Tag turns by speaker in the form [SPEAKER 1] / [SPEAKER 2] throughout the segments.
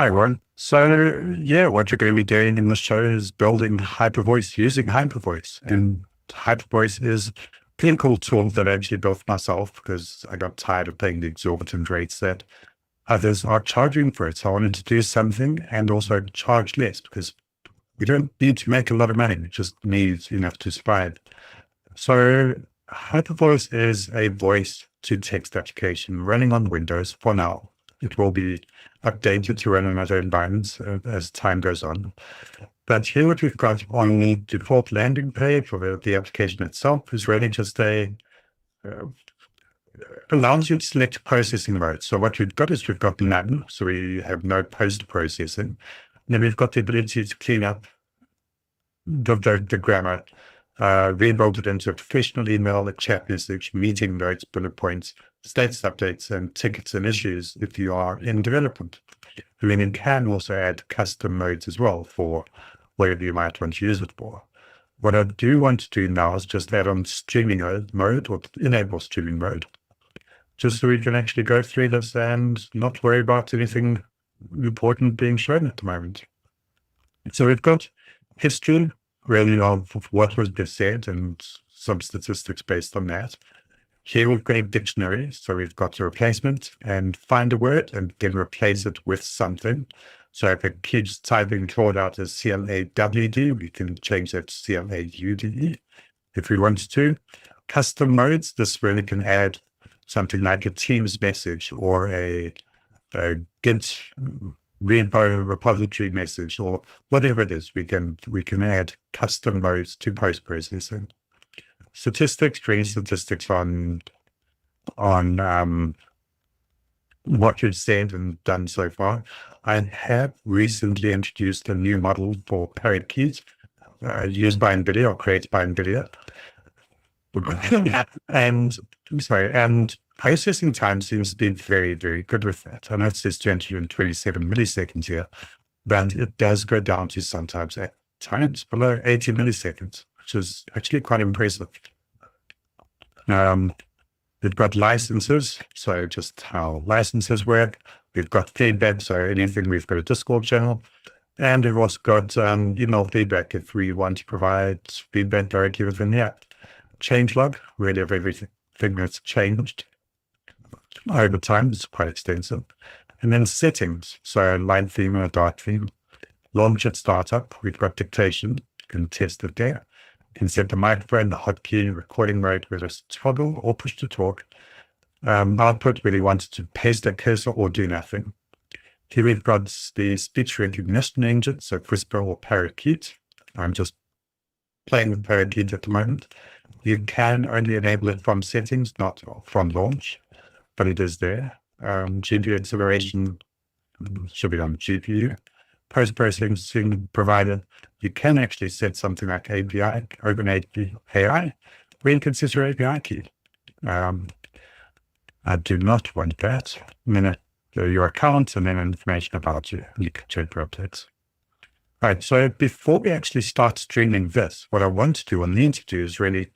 [SPEAKER 1] Hi, everyone. So, yeah, what you're going to be doing in the show is building HyperVoice using HyperVoice. And HyperVoice is a pretty cool tool that I actually built myself because I got tired of paying the exorbitant rates that others are charging for it. So I wanted to do something and also charge less because we don't need to make a lot of money. It just needs enough to survive. So HyperVoice is a voice to text application running on Windows for now. It will be updated to run on other environments as time goes on. But here what we've got on the default landing page for the application itself is really just uh, allows you to select processing mode. So what we've got is we've got none. So we have no post-processing. And then we've got the ability to clean up the grammar, rebuild it into a professional email, a chat message, meeting notes, bullet points, status updates, and tickets and issues if you are in development. I mean, it can also add custom modes as well for whatever you might want to use it for. What I do want to do now is just add on streaming mode or enable streaming mode, just so we can actually go through this and not worry about anything important being shown at the moment. So we've got history, really, of what was just said and some statistics based on that. Here we've got a dictionary. So we've got a replacement and find a word and then replace it with something. So if it keeps typing Claude out as CLAWD, we can change that to CLAUDE if we want to. Custom modes, this really can add something like a Teams message or a Git repo repository message or whatever it is. We can add custom modes to post-processing. Statistics, create statistics on what you've said and done so far. I have recently introduced a new model for parrot keys used by NVIDIA or created by NVIDIA. And processing time seems to be very, very good with that. I know it says 227 milliseconds here, but it does go down to sometimes at times below 80 milliseconds, which is actually quite impressive. We've got licenses, so just how licenses work. We've got feedback, so anything, we've got a Discord channel. And we've also got email feedback if we want to provide feedback directly within the app. Changelog, really of everything that's changed over time. It's quite extensive. And then settings, so light theme or dark theme. Launch at startup, we've got dictation, you can test it there. You can set the microphone, the hotkey, recording mode, whether it's toggle or push to talk. Output, really wanted to paste a cursor or do nothing. Here we've got the speech recognition engine, so Whisper or Parakeet. I'm just playing with Parakeet at the moment. You can only enable it from settings, not from launch, but it is there. GPU acceleration should be on GPU. Post-processing provided, you can actually set something like API, OpenAPI AI, where you can set your API key. I do not want that. Your account and then information about you. You can check for updates. All right, so before we actually start streaming this, what I want to do and need to do is really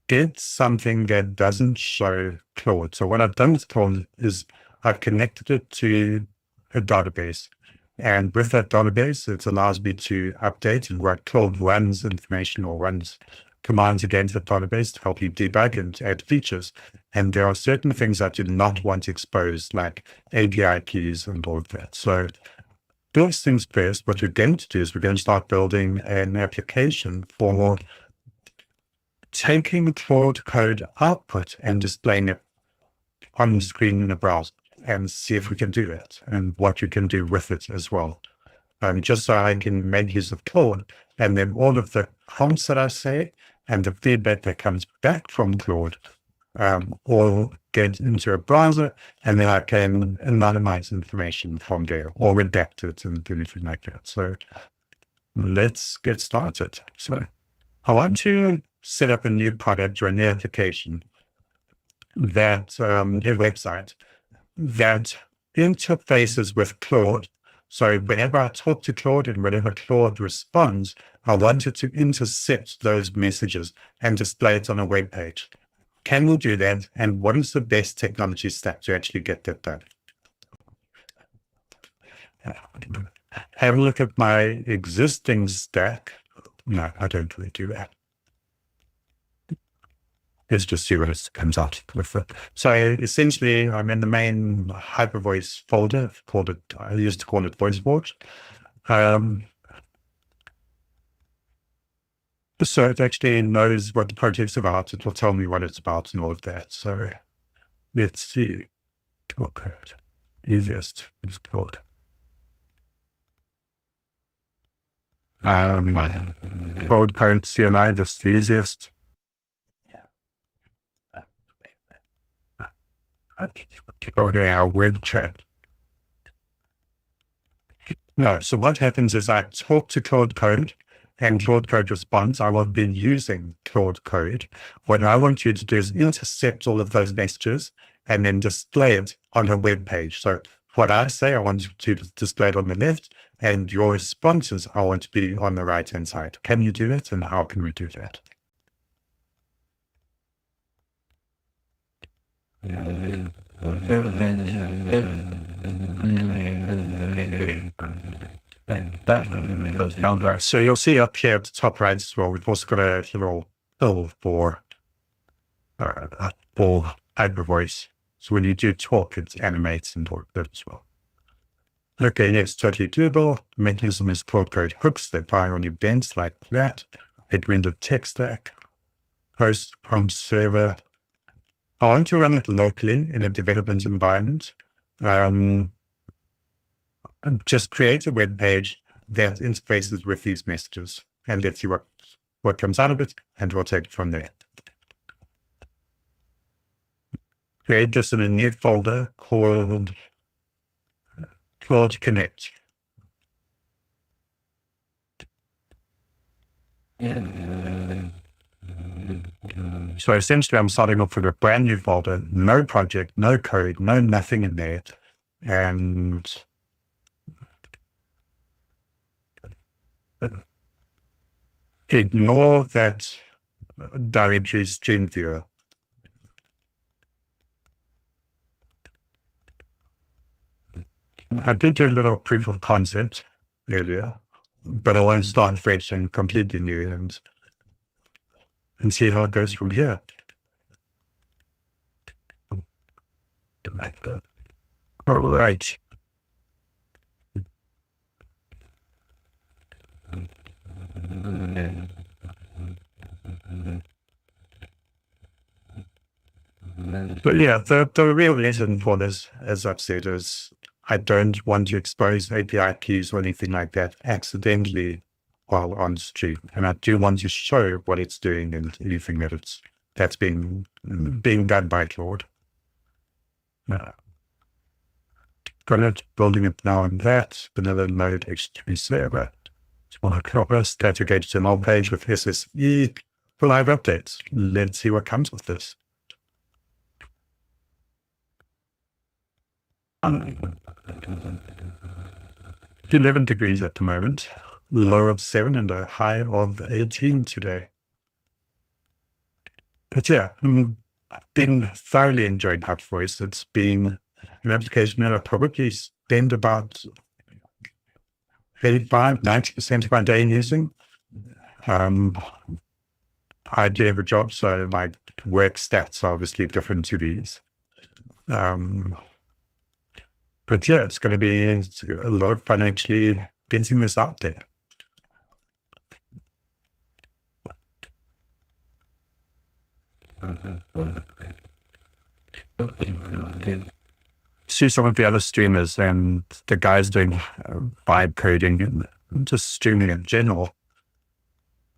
[SPEAKER 1] get something that doesn't show Claude. So what I've done with Claude is I've connected it to a database. And with that database, it allows me to update and where Claude runs information or runs commands against the database to help you debug and add features. And there are certain things I do not want exposed, like API keys and all of that. So first things first, what we're going to do is we're going to start building an application for taking Claude code output and displaying it on the screen in the browser and see if we can do that and what you can do with it as well. Just so I can make use of Claude and then all of the prompts that I say and the feedback that comes back from Claude all get into a browser and then I can anonymize information from there or redact it and anything like that. So let's get started. So I want to set up a new product or an application that a website that interfaces with Claude. So whenever I talk to Claude and whenever Claude responds, I want it to intercept those messages and display it on a web page. Can we do that? And what is the best technology stack to actually get that done? have a look at my existing stack. No, I don't really do that. Let's just see what it comes out with. So essentially, I'm in the main HyperVoice folder. I used to call it VoiceWatch. So it actually knows what the project's about. It will tell me what it's about and all of that. So let's see. Code code. Easiest is called. Code code CLI, just the easiest. Go to our web chat. No, so what happens is I talk to Claude Code and Claude Code responds. I will be using Claude Code. What I want you to do is intercept all of those messages and then display it on a web page. So what I say, I want you to display it on the left, and your responses, I want to be on the right-hand side. Can you do that, and how can we do that? So you'll see up here at the top right as well, we've also got a little fill for HyperVoice. So when you do talk, it animates and all of that as well. Okay, it's totally doable. The mechanism is Claude Code hooks that fire on events like that. It rendered text stack, host from server. I want to run it locally in a development environment. Just create a web page that interfaces with these messages, and let's see what comes out of it, and we'll take it from there. Create this in a new folder called Claude Connect. So essentially, I'm starting off with a brand new folder, no project, no code, no nothing in there, and ignore that directory stream viewer. I did do a little proof of concept earlier, but I won't start fresh and completely new and see how it goes from here. All right. But yeah, the real reason for this, as I've said, is I don't want to expose API keys or anything like that accidentally while on stream. And I do want to show what it's doing and anything that's being done by Claude. Got it, building it now on that, vanilla node HTTP server. Small corpus, data HTML page with SSE for live updates. Let's see what comes with this. 11 degrees at the moment, low of 7 and a high of 18 today. But yeah, I've been thoroughly enjoying HyperVoice. It's been an application that I probably spend about 85–90% of my day using. I do have a job, so my work stats are obviously different to these. But yeah, it's going to be a lot of fun actually getting this out there. See some of the other streamers and the guys doing vibe coding and just streaming in general.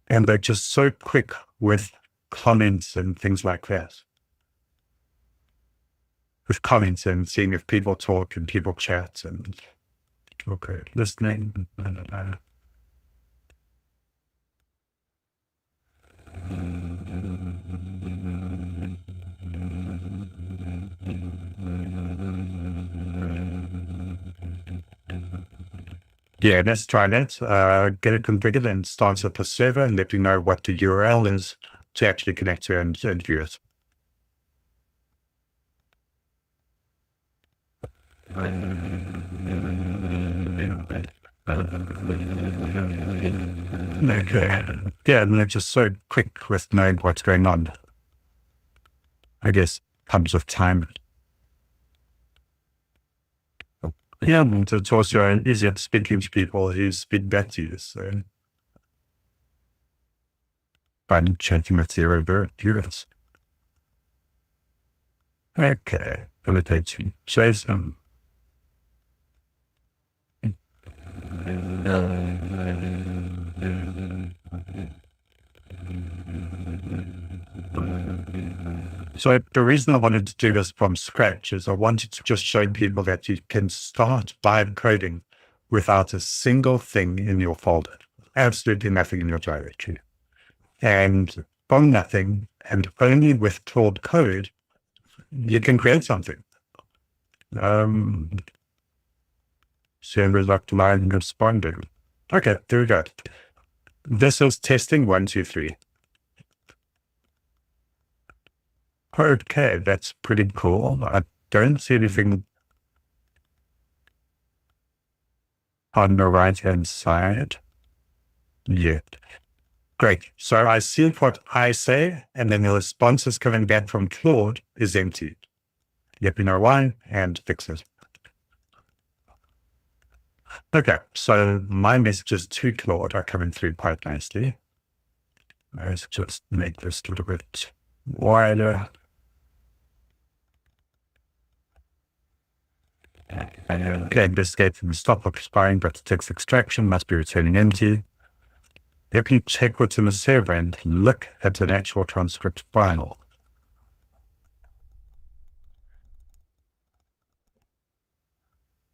[SPEAKER 1] And they're just so quick with comments and things like that. With comments and seeing if people talk and people chat and listening. Yeah, let's try that. Get it configured and start up a server and let me know what the URL is to actually connect to and view it. Okay. Yeah, and they're just so quick with knowing what's going on. I guess comes with time. Yeah, and it's also easier to speak to people who speak back to you. So by chatting with zero viewers. Okay. Limitation. Say some. So the reason I wanted to do this from scratch is I wanted to just show people that you can start vibe coding without a single thing in your folder, absolutely nothing in your directory. And from nothing, and only with Claude Code, you can create something. Servers optimized and responding. Okay, there we go. This is testing 1, 2, 3. Okay, that's pretty cool. I don't see anything on the right-hand side yet. Great. So I see what I say, and then the responses coming back from Claude is empty. Let me know why and fix it. Okay, so my messages to Claude are coming through quite nicely. Let's just make this a little bit wider. Okay, escape from stop expiring, but the text extraction must be returning empty. If you check what's in the server and look at an actual transcript file,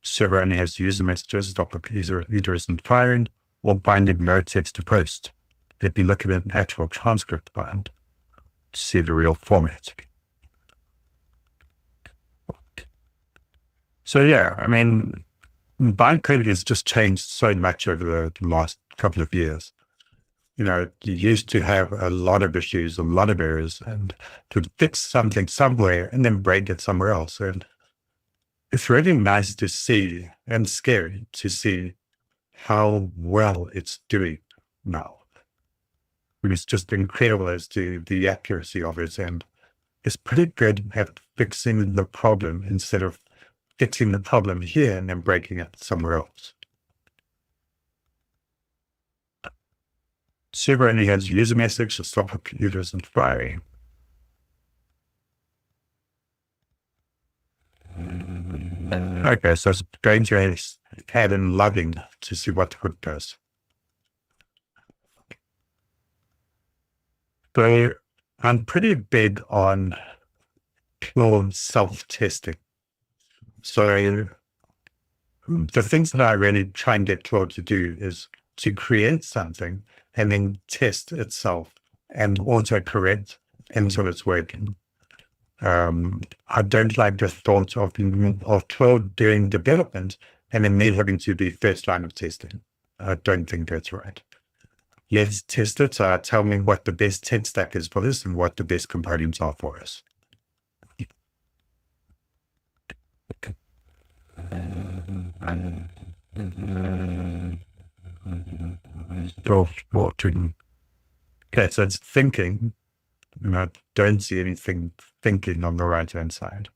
[SPEAKER 1] server only has user messages, user isn't firing, or binding no text to post. Let me look at an actual transcript file to see the real format. So yeah, I mean, bind coding has just changed so much over the last couple of years. You know, you used to have a lot of issues, a lot of errors, and to fix something somewhere and then break it somewhere else. And it's really nice to see and scary to see how well it's doing now. It's just incredible as to the accuracy of it. And it's pretty good at fixing the problem instead of fixing the problem here and then breaking it somewhere else. Server only has user message to stop computer isn't firing. Okay, so it's going to add in logging to see what the code does. So I'm pretty big on Claude self-testing. So the things that I really try and get Claude to do is to create something and then test itself and auto-correct until it's working. I don't like the thought of Claude doing development and then me having to be first line of testing. I don't think that's right. Let's test it. Tell me what the best tech stack is for this and what the best components are for us. Okay, so it's thinking. I don't see anything thinking on the right-hand side.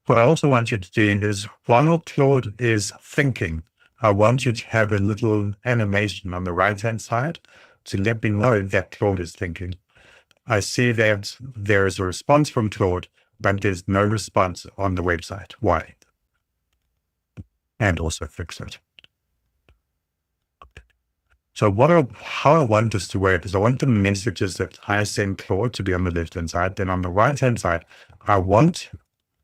[SPEAKER 1] What I also want you to do is, while Claude is thinking, I want you to have a little animation on the right-hand side to let me know that Claude is thinking. I see that there is a response from Claude, but there's no response on the website. Why? And also fix it. So how I want this to work is I want the messages that I send Claude to be on the left-hand side. Then on the right-hand side, I want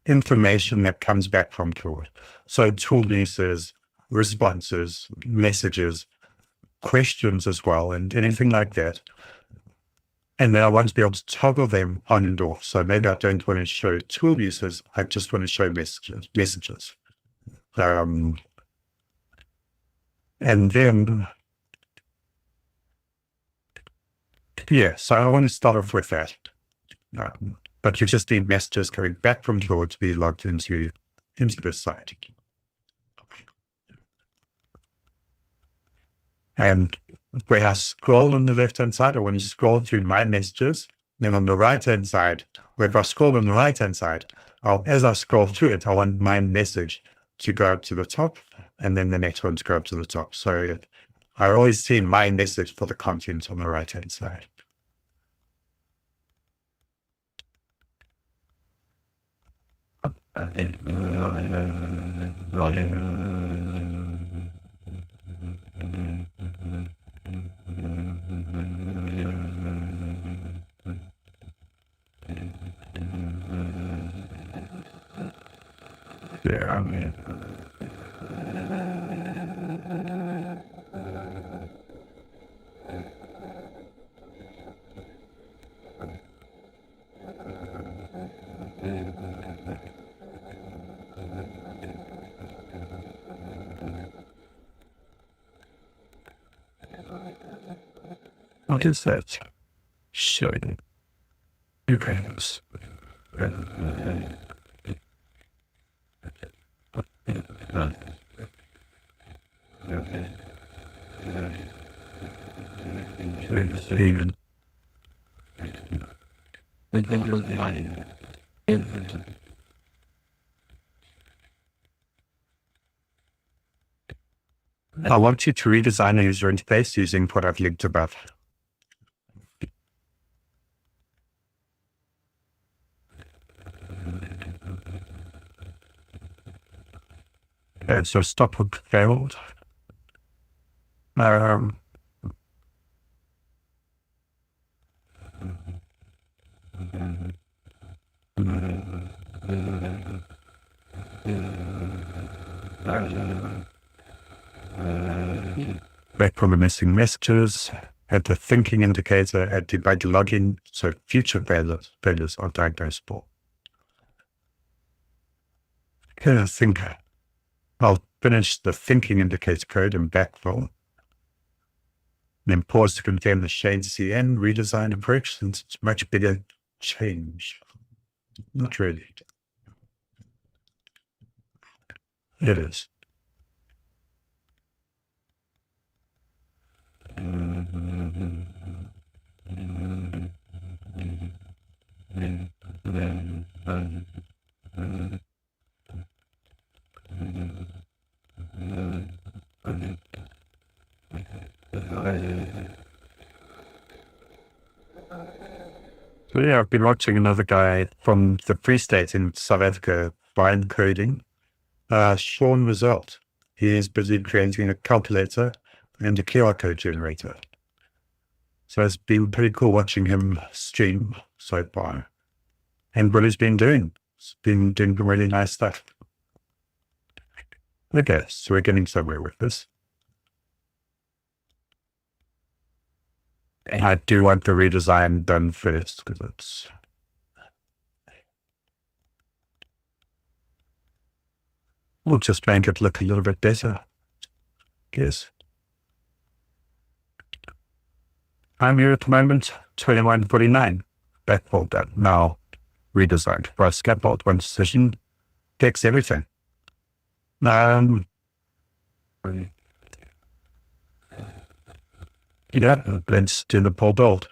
[SPEAKER 1] information that comes back from Claude. So tool uses, responses, messages, questions as well, and anything like that. And then I want to be able to toggle them on and off. So maybe I don't want to show tool uses. I just want to show messages. And then, yeah, so I want to start off with that. But you just need messages coming back from Claude to be logged into this site. And when I scroll on the left-hand side, or when you scroll through my messages, then on the right-hand side, if I scroll on the right-hand side, as I scroll through it, I want my message to go up to the top, and then the next one to go up to the top. So I always see my message for the content on the right-hand side. Yeah, what is that? Showing you guys. Even. I want you to redesign a user interface using what I've linked above. So stop with failed. Back from the missing messages, at the thinking indicator, at debug login, so future failures are diagnosable. Okay, I think I'll finish the thinking indicator code and backfill. Then pause to confirm the shade CN redesign approach, since it's much bigger change. Not really. It is. So yeah, I've been watching another guy from the Free State in South Africa, Brian Coding, Sean Result. He is busy creating a calculator and a QR code generator. So it's been pretty cool watching him stream so far. And what he's been doing. He's been doing really nice stuff. Okay, so we're getting somewhere with this. And I do want the redesign done first, because it's... We'll just make it look a little bit better, I guess. I'm here at the moment, 2149. Backfold that now redesigned. For a scaffold, one decision takes everything. Yeah, let's do the pull build.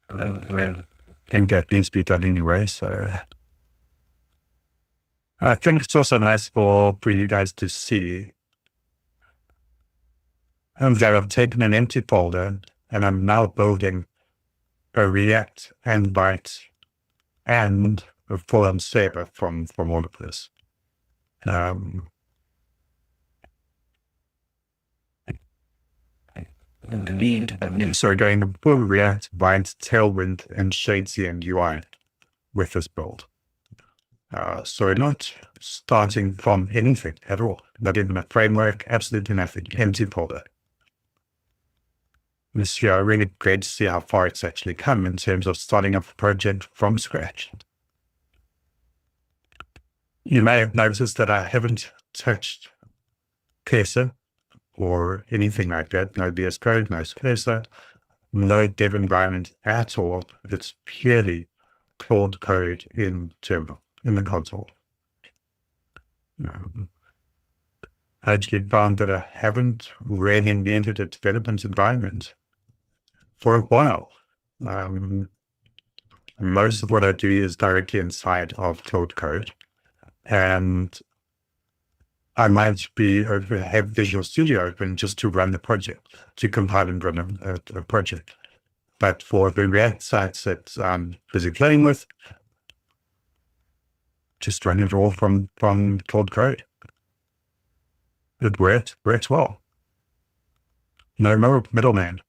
[SPEAKER 1] Can get these be done anyway, so I think it's also nice for you guys to see. That I've taken an empty folder and I'm now building a React and Byte and a full saver from all of this. So going to full React, Byte, Tailwind, and Shadesy and UI with this build. So we're not starting from anything at all. Not even a framework, absolutely nothing, empty folder. This year, really great to see how far it's actually come in terms of starting up a project from scratch. You may have noticed that I haven't touched Cursor or anything like that. No VS Code, no Cursor, no dev environment at all. It's purely Claude code in Terminal, in the console. I actually found that I haven't really entered a development environment for a while. Most of what I do is directly inside of Cloud Code, and I might have Visual Studio open just to run the project, to compile and run a project. But for the React sites that I'm busy playing with, just run it all from Cloud Code. It works well. No more middleman.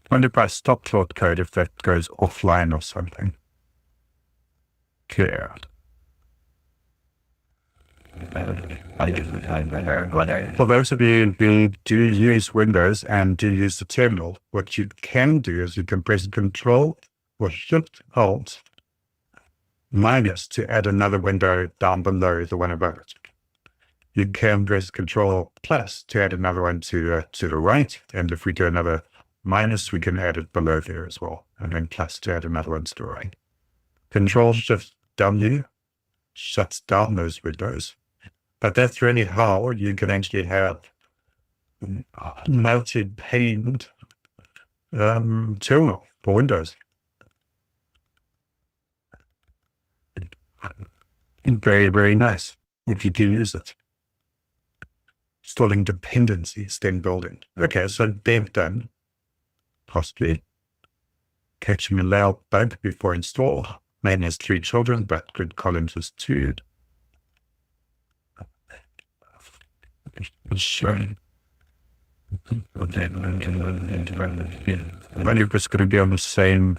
[SPEAKER 1] Wonder if I stop Cloud Code if that goes offline or something. Clear. For those of you who do use Windows and do use the terminal, what you can do is you can press Control or Shift Alt minus to add another window down below the one above it. You can press Control plus to add another one to the right, and if we do another minus, we can add it below there as well, and then plus to add another one to the right. Control Shift W shuts down those windows. But that's really how you can actually have melted paned terminal for Windows. Very, very nice if you do use it. Installing dependencies, then building. Okay, so dev done. Possibly catching a loud bug before install. Man has 3 children, but good columns is 2. Sure. I wonder if it's going to be on the same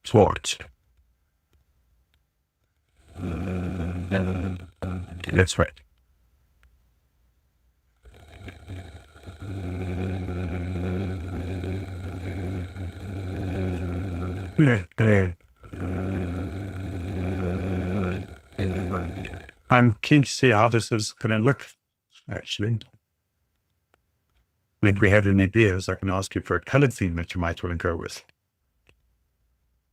[SPEAKER 1] plot. That's right. I'm keen to see how this is going to look, actually. If we have any ideas, I can ask you for a color theme that you might want to go with.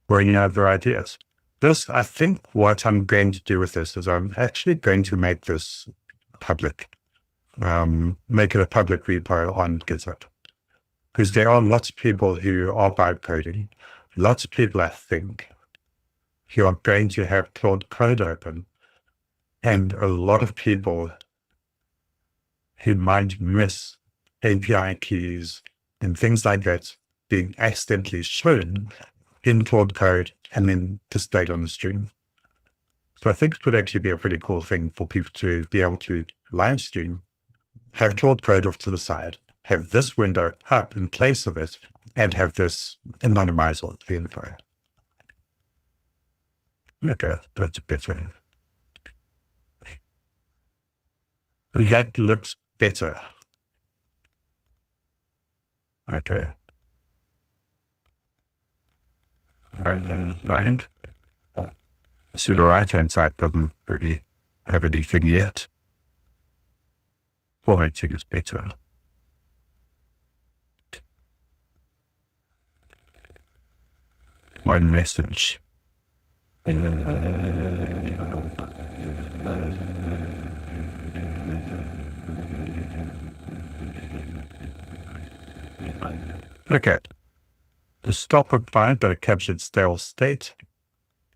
[SPEAKER 1] Or any other ideas. This, I think what I'm going to do with this is I'm actually going to make this public. Make it a public repo on GitHub. Because there are lots of people who are vibe coding. Lots of people, I think, who are going to have Cloud Code open. And a lot of people who might miss API keys and things like that being accidentally shown in Cloud Code and then displayed on the stream. So I think it would actually be a pretty cool thing for people to be able to live stream, have Cloud Code off to the side, have this window up in place of it, and have this anonymizer the info. Okay, that's a better. That looks better. Okay. Right. So the right-hand side doesn't really have anything yet. Well, I think it's better. One message. Okay. The stop applied, but it captured stale state.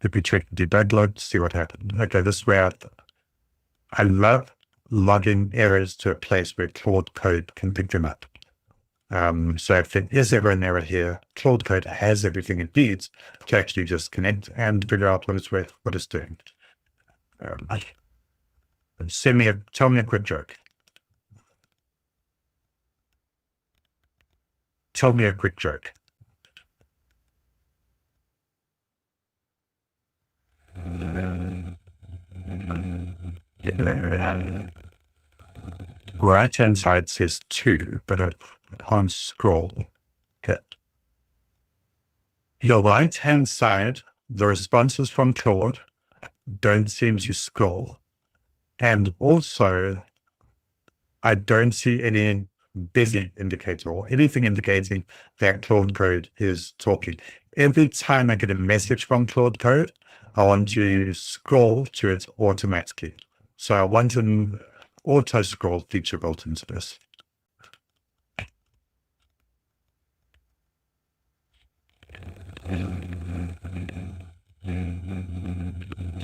[SPEAKER 1] If we check the debug log to see what happened. Okay, this is where I love logging errors to a place where Cloud Code can pick them up. So if there is ever an error here, Cloud Code has everything it needs to actually just connect and figure out what it's doing. Tell me a quick joke. Tell me a quick joke. Right-hand side says 2, but I can't scroll. Okay. The right-hand side, the responses from Claude don't seem to scroll. And also, I don't see any busy indicator or anything indicating that Claude Code is talking. Every time I get a message from Claude Code, I want to scroll to it automatically. So I want an auto scroll feature built into this.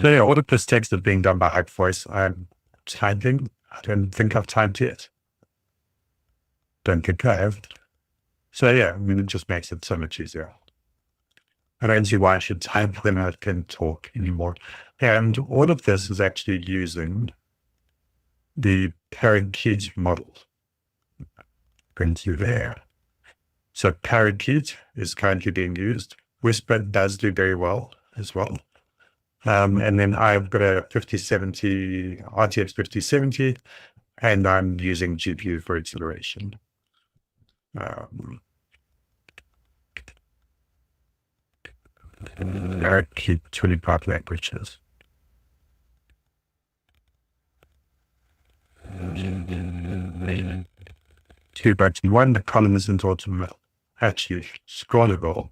[SPEAKER 1] So yeah, all of this text is being done by HyperVoice. I'm typing. I don't think I've typed yet. Don't think I have. So yeah, I mean, it just makes it so much easier. I don't see why I should type when I can talk anymore. And all of this is actually using the parent-kid model. Bring you there. So parent-kid is currently being used. Whisper does do very well as well. And then I've got a 5070, RTX 5070, and I'm using GPU for acceleration. Keep 25 languages. 2.1, the column isn't actually scrollable.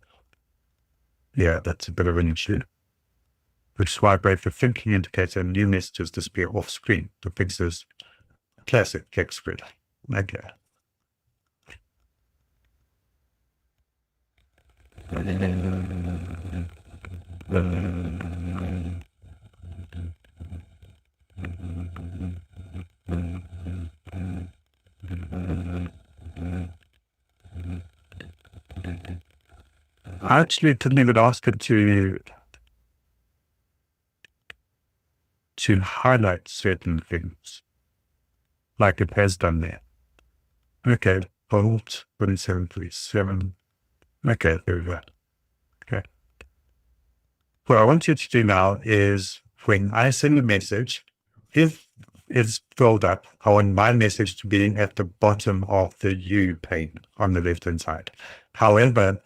[SPEAKER 1] Yeah, that's a bit of an issue. Which swipe rate for thinking indicator and new messages disappear off screen. The fix is classic text grid. Okay. I actually didn't even ask it to highlight certain things, like it has done there. Okay, bold 2737. Okay, there we go. Okay. What I want you to do now is when I send a message, if it's filled up, I want my message to be at the bottom of the U pane on the left-hand side. However,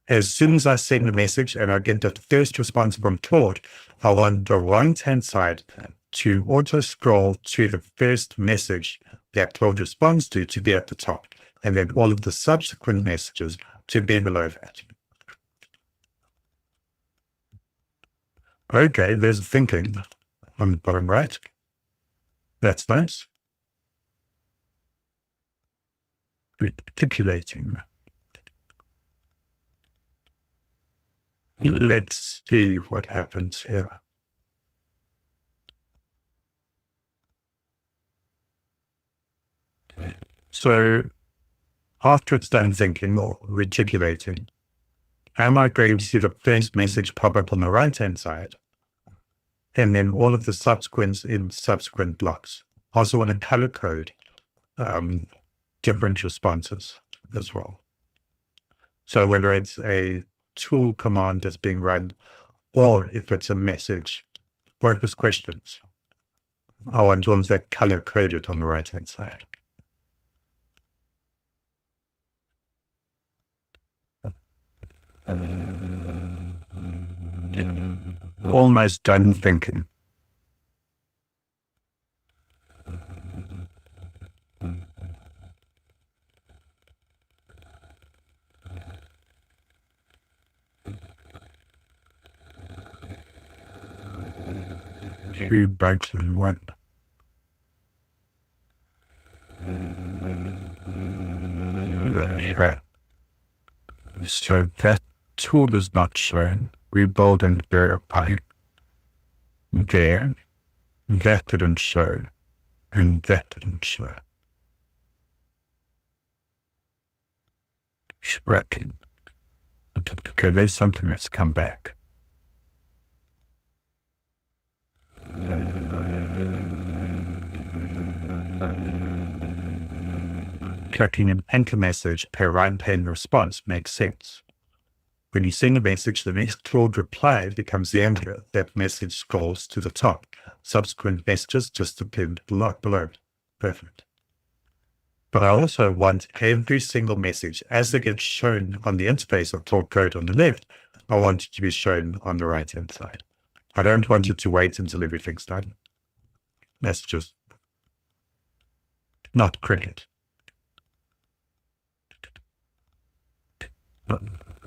[SPEAKER 1] as soon as I send a message and I get the first response from Claude, I want the right-hand side to auto-scroll to the first message that Claude responds to be at the top, and then all of the subsequent messages to be below that. Okay, there's thinking on the bottom right. That's nice. Articulating. Let's see what happens here. So after it's done thinking or reticulating, am I going to see the first message pop up on the right-hand side? And then all of the subsequents in subsequent blocks. Also want to color code different responses as well. So whether it's a tool command that's being run, or if it's a message, or if it's questions, I want ones that color coded on the right-hand side. Almost done thinking. Three bytes in one. So that tool is not shown. Rebuild and verify. There. That didn't show. And that didn't show. Spreading. Okay, there's something that's come back. Clicking an enter message per right pane response makes sense. When you send a message, the next Claude reply becomes the enter. That message scrolls to the top. Subsequent messages just appear below. Perfect. But I also want every single message as it gets shown on the interface of Claude Code on the left, I want it to be shown on the right-hand side. I don't want it to wait until everything's done. That's just not cricket. Okay.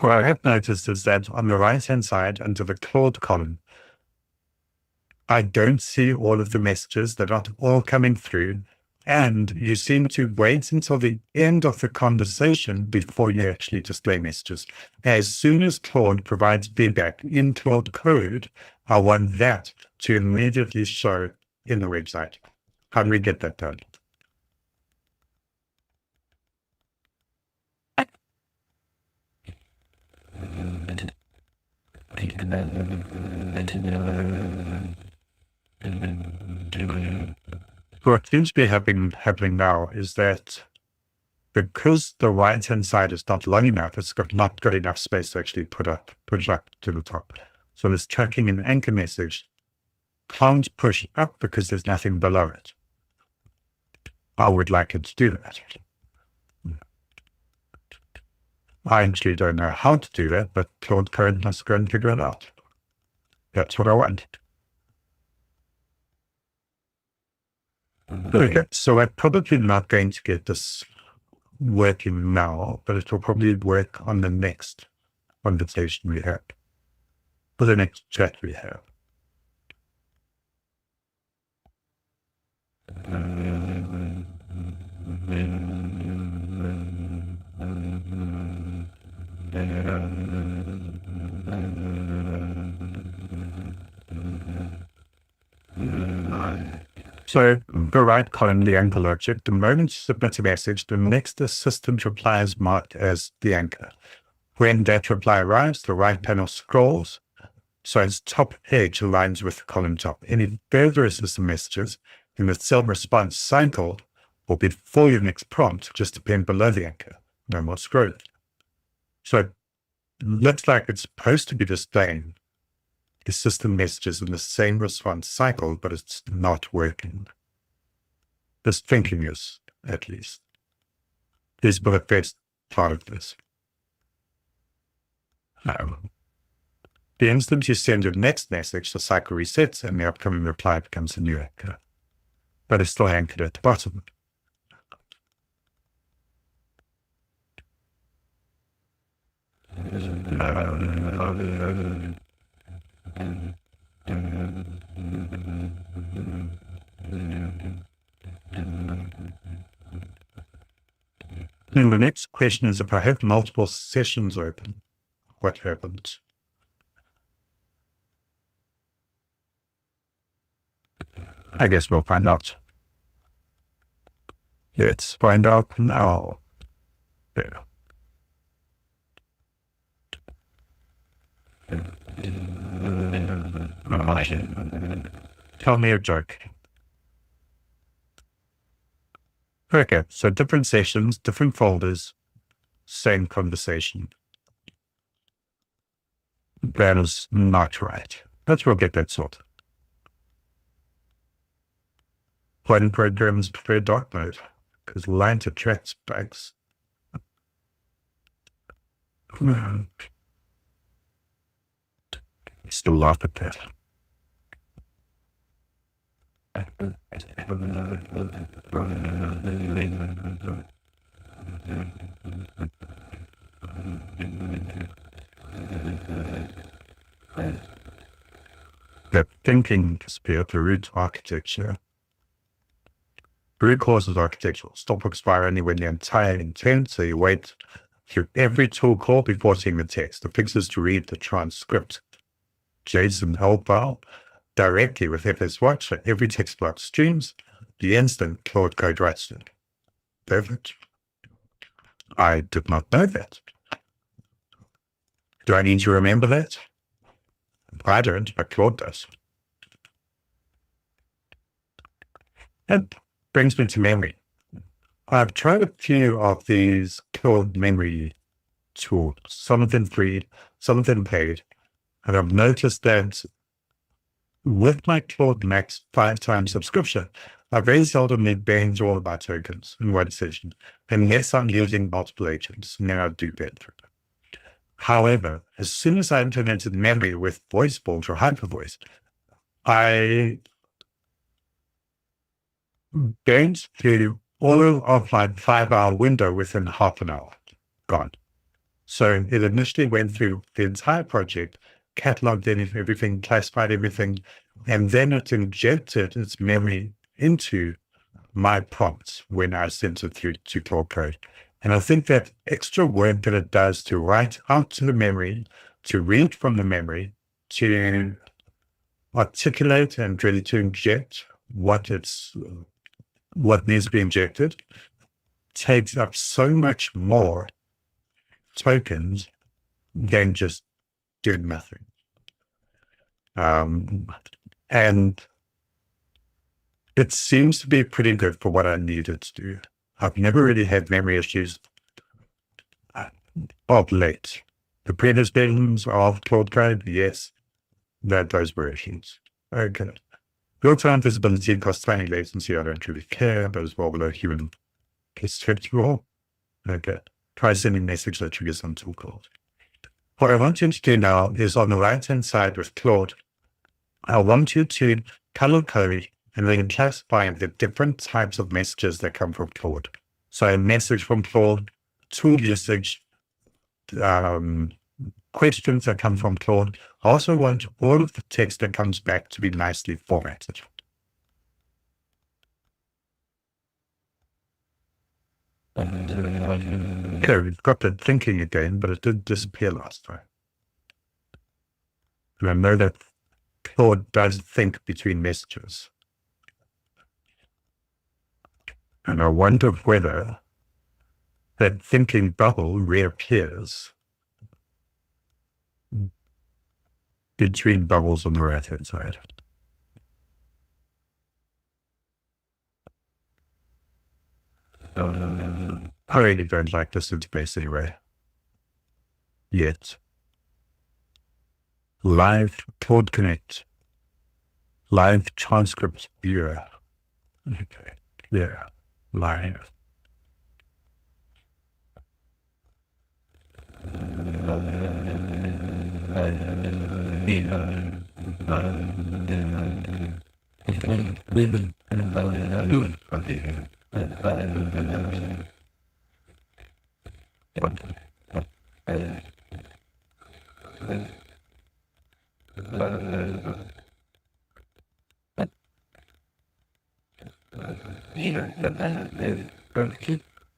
[SPEAKER 1] What I have noticed is that on the right-hand side, under the Claude column, I don't see all of the messages. They're not all coming through. And you seem to wait until the end of the conversation before you actually display messages. As soon as Claude provides feedback in Claude code, I want that to immediately show in the website. How do we get that done? What seems to be happening now is that because the right-hand side is not long enough, it's not got enough space to actually push up to the top. So this tracking and anchor message can't push up because there's nothing below it. I would like it to do that. I actually don't know how to do that, but Claude Code must go and figure it out. That's what I want. Okay, so I'm probably not going to get this working now, but it will probably work on the next conversation we have, or the next chat we have. So the right column, the anchor logic, the moment you submit a message, the next assistant reply is marked as the anchor. When that reply arrives, the right panel scrolls, so its top edge aligns with the column top. Any further assistant messages in the cell response cycle or before your next prompt just appear below the anchor. No more scrolling. So it looks like it's supposed to be displaying the system messages in the same response cycle, but it's not working. This thinking is, at least. This is the first part of this. Now, the instant you send your next message, the cycle resets and the upcoming reply becomes a new anchor, but it's still anchored at the bottom. And the next question is, if I have multiple sessions open, what happens? I guess we'll find out. Let's find out now. There. Tell me a joke. Okay, so different sessions, different folders, same conversation. That is not right. Let's go get that sorted. One programs prefer dark mode because light attracts bugs. Still laugh at that. The thinking disappeared to root architecture. Root causes architectural stop expire only when the entire intent, so you wait through every tool call before seeing the text. The fix is to read the transcript JSON help file directly with FSWatch, so every text block streams the instant Claude Code writes it. Perfect. I did not know that. Do I need to remember that? I don't, but Claude does. That brings me to memory. I've tried a few of these Claude memory tools. Some of them free, some of them paid. And I've noticed that with my Claude Max 5-time subscription, I very seldom need bands all of my tokens in one session, unless I'm using multiple agents, and then I do better. However, as soon as I implemented memory with voice vault or HyperVoice, I burned through all of my 5-hour window within half an hour. Gone. So it initially went through the entire project, cataloged everything, classified everything, and then it injected its memory into my prompts when I sent it through to Claude Code. And I think that extra work that it does to write out to the memory, to read from the memory, to articulate and really to inject what needs to be injected, takes up so much more tokens than just doing nothing. And it seems to be pretty good for what I needed to do. I've never really had memory issues of late. The previous versions of Claude Code, yes, those were issues. Okay. Real-time visibility and cost-planning latency, I don't really care. Those well below human conceptual. Okay. Try sending message that triggers some tool calls. What I want you to do now is on the right-hand side with Claude, I want you to color code and then classify the different types of messages that come from Claude. So a message from Claude, tool usage, questions that come from Claude. I also want all of the text that comes back to be nicely formatted. Okay, we've got the thinking again, but it did disappear last time. And I know that Claude does think between messages. And I wonder whether that thinking bubble reappears between bubbles on the right-hand side. I really don't like this interface anyway. Yet. Live Claude Connect. Live transcript viewer. Okay. Yeah. Live.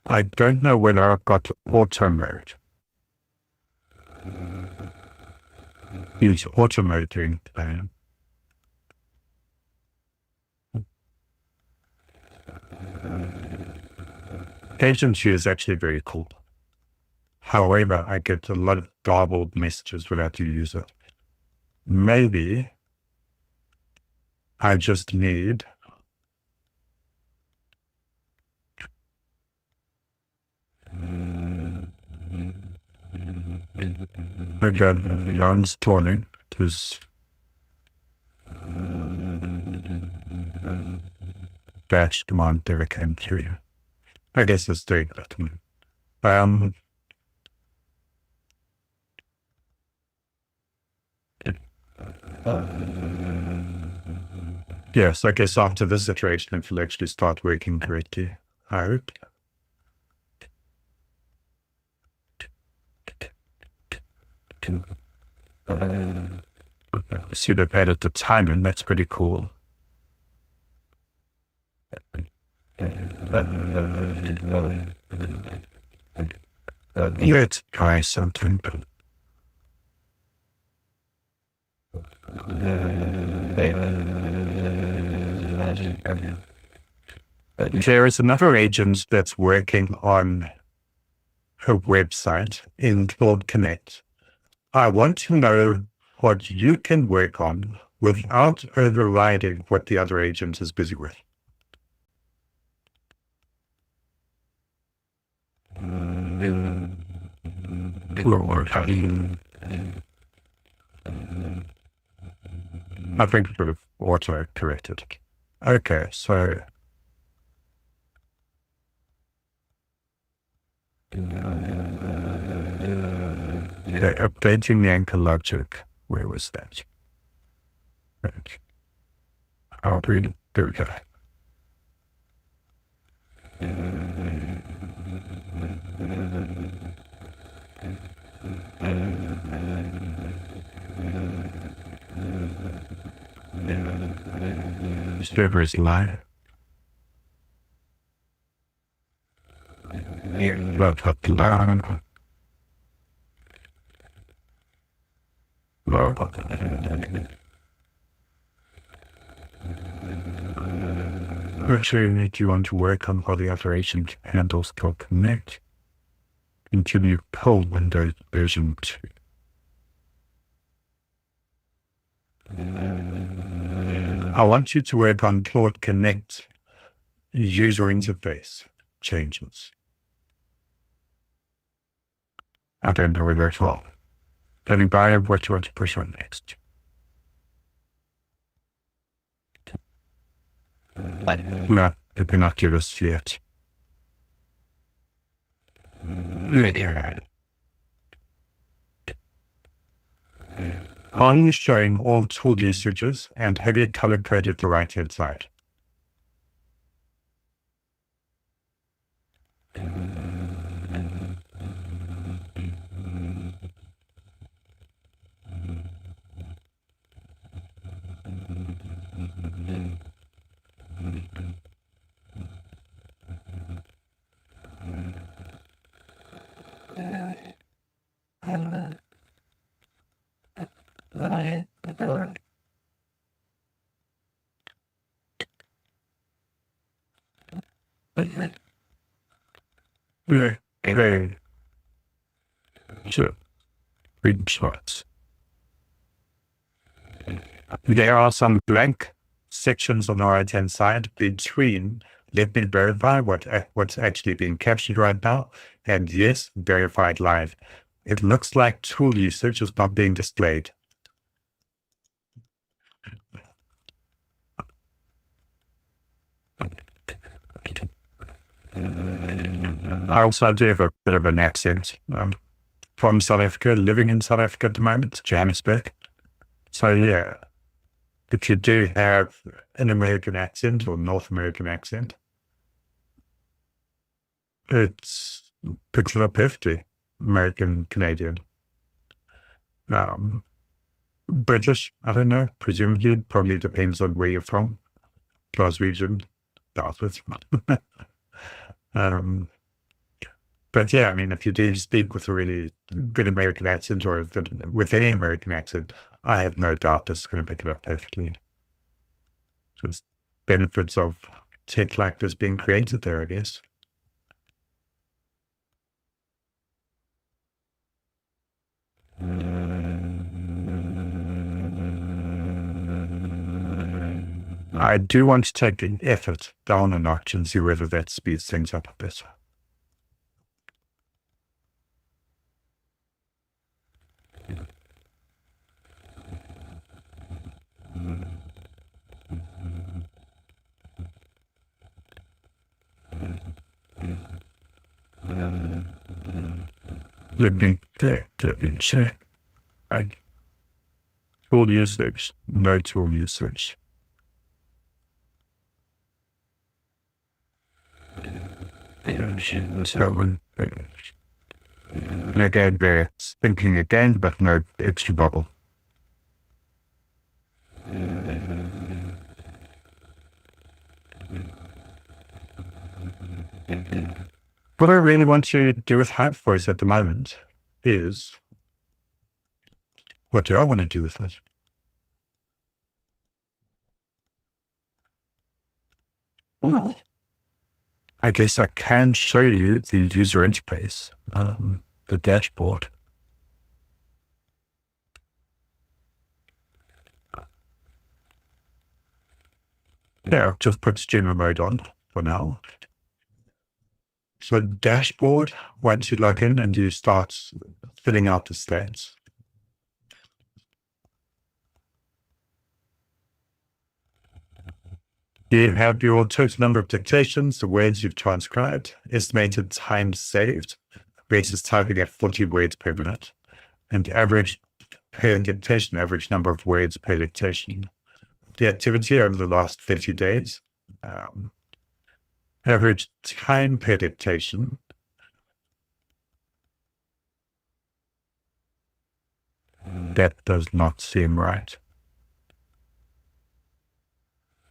[SPEAKER 1] I don't know whether I've got auto mode. Use auto mode during the plan. Agency is actually very cool. However, I get a lot of garbled messages without the user. Maybe I just need again, Jan's cloning because batch command never came through. I guess it's doing that. Yes, I guess after this iteration, it will actually start working correctly. I hope. Should have added the timing. That's pretty cool. Let's try something. There is another agent that's working on a website in Claude Connect. I want to know what you can work on without overriding what the other agent is busy with. I think it would have auto-corrected. Okay, so updating the anchor logic. Where was that? Right. I'll read it. There we go. Server is live. Actually, you want to work on how the operation handles called connect. Continue pull Windows version 2. I want you to work on Claude Connect user interface changes. I don't know whether it's well. Letting by what you want to push on next. No, it will not give us yet. On showing all tool usages and have it color coded the right hand side. Very sure. Reading shots. There are some blank sections on the right-hand side between. Let me verify what's actually being captured right now. And yes, verified live. It looks like tool usage is not being displayed. I also do have a bit of an accent. From South Africa, living in South Africa at the moment, Johannesburg. So yeah, if you do have an American accent or North American accent, it's picks it up hefty. American, Canadian. British, I don't know, presumably, probably depends on where you're from. Glaswegian, Dartmouth. But yeah, I mean, if you do speak with a really good American accent or with any American accent, I have no doubt it's going to pick it up perfectly. So it's benefits of tech like this being created there, I guess. I do want to take the effort down a notch and see whether that speeds things up a bit. Let me check. Tool usage, no tool usage. So, again, they're thinking again, but no extra bubble. What I really want to do with HyperVoice at the moment is, what do I want to do with it? Well, I guess I can show you the user interface, the dashboard. Yeah, just put streamer mode on for now. So dashboard, once you log in and you start filling out the stats. You have your total number of dictations, the words you've transcribed, estimated time saved, versus typing at 40 words per minute, and average per dictation, average number of words per dictation. The activity over the last 30 days, average time per dictation. That does not seem right.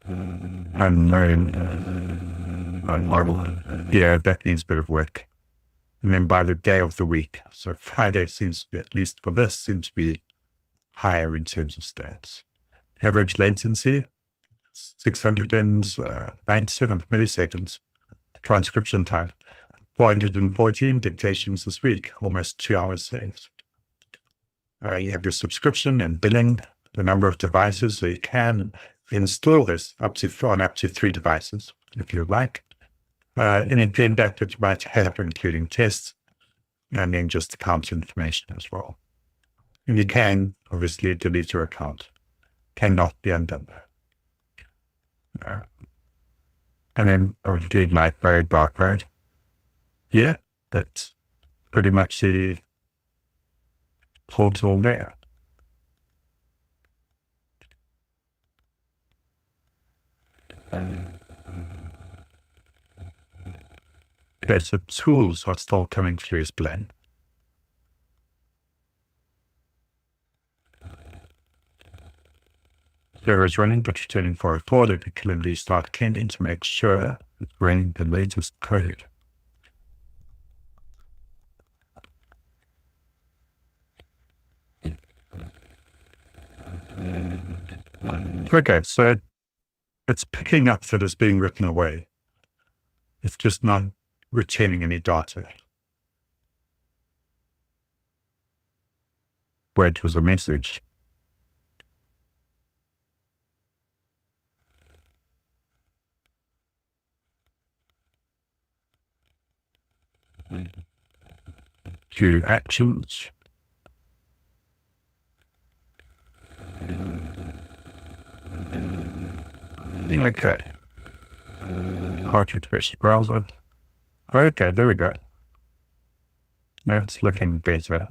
[SPEAKER 1] Unknown. Yeah, that needs a bit of work. And then by the day of the week. So Friday seems to be, at least for this, seems to be higher in terms of stats. Average latency, 697 milliseconds. Transcription time, 414 dictations this week, almost 2 hours saved. You have your subscription and billing, the number of devices, so you can install this up to 3 devices if you like. Any feedback that you might have, including tests, and then just account information as well. And you can obviously delete your account. Cannot be undone. And then obviously my very barcode. Yeah, that's pretty much the total there. Okay, so tools are still coming through as planned. Server is running, but you're turning for a report if you clearly start canding to make sure it's running the latest code. Okay, so it's picking up that it's being written away. It's just not retaining any data. Where it was a message. To actions. Okay. Cartridge versus browser. Okay, there we go. Now it's looking better.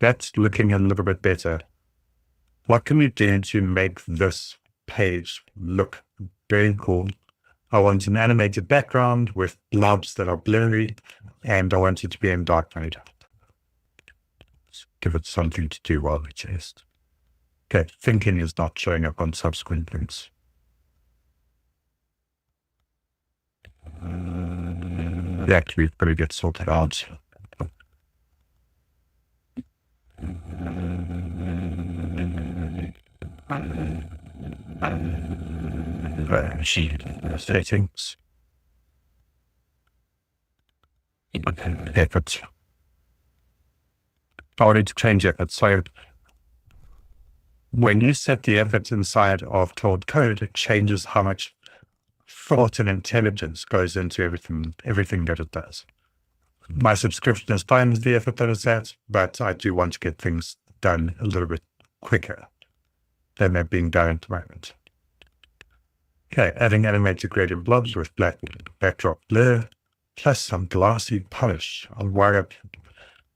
[SPEAKER 1] That's looking a little bit better. What can we do to make this page look very cool? I want an animated background with blobs that are blurry, and I want it to be in dark mode. Let's give it something to do while we test. Okay, thinking is not showing up on subsequent links. That we better get sorted out. Settings. Effort. I need to change effort. So when you set the effort inside of Claude Code, it changes how much thought and intelligence goes into everything that it does. My subscription is fine with the effort that it's at, but I do want to get things done a little bit quicker than they're being done at the moment. Okay, adding animated gradient blobs with black backdrop blur, plus some glossy polish on wire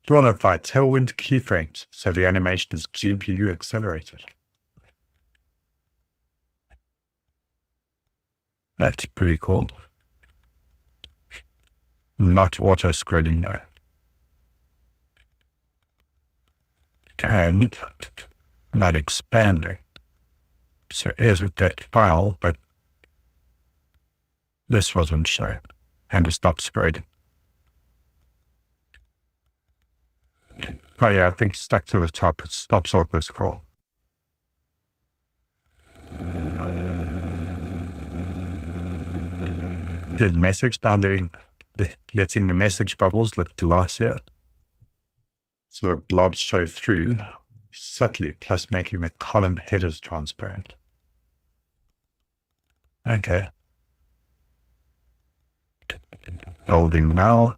[SPEAKER 1] drawn by tailwind keyframes, so the animation is GPU accelerated. That's pretty cool. Not auto-scrolling though. And not expanding. So here's with that file, but this wasn't shown, and it stopped scrolling. Oh yeah, I think stuck to the top, it stops auto scroll. The message bounding, letting the message bubbles look glossier. So the blobs show through subtly, plus making the column headers transparent. Okay. Holding now.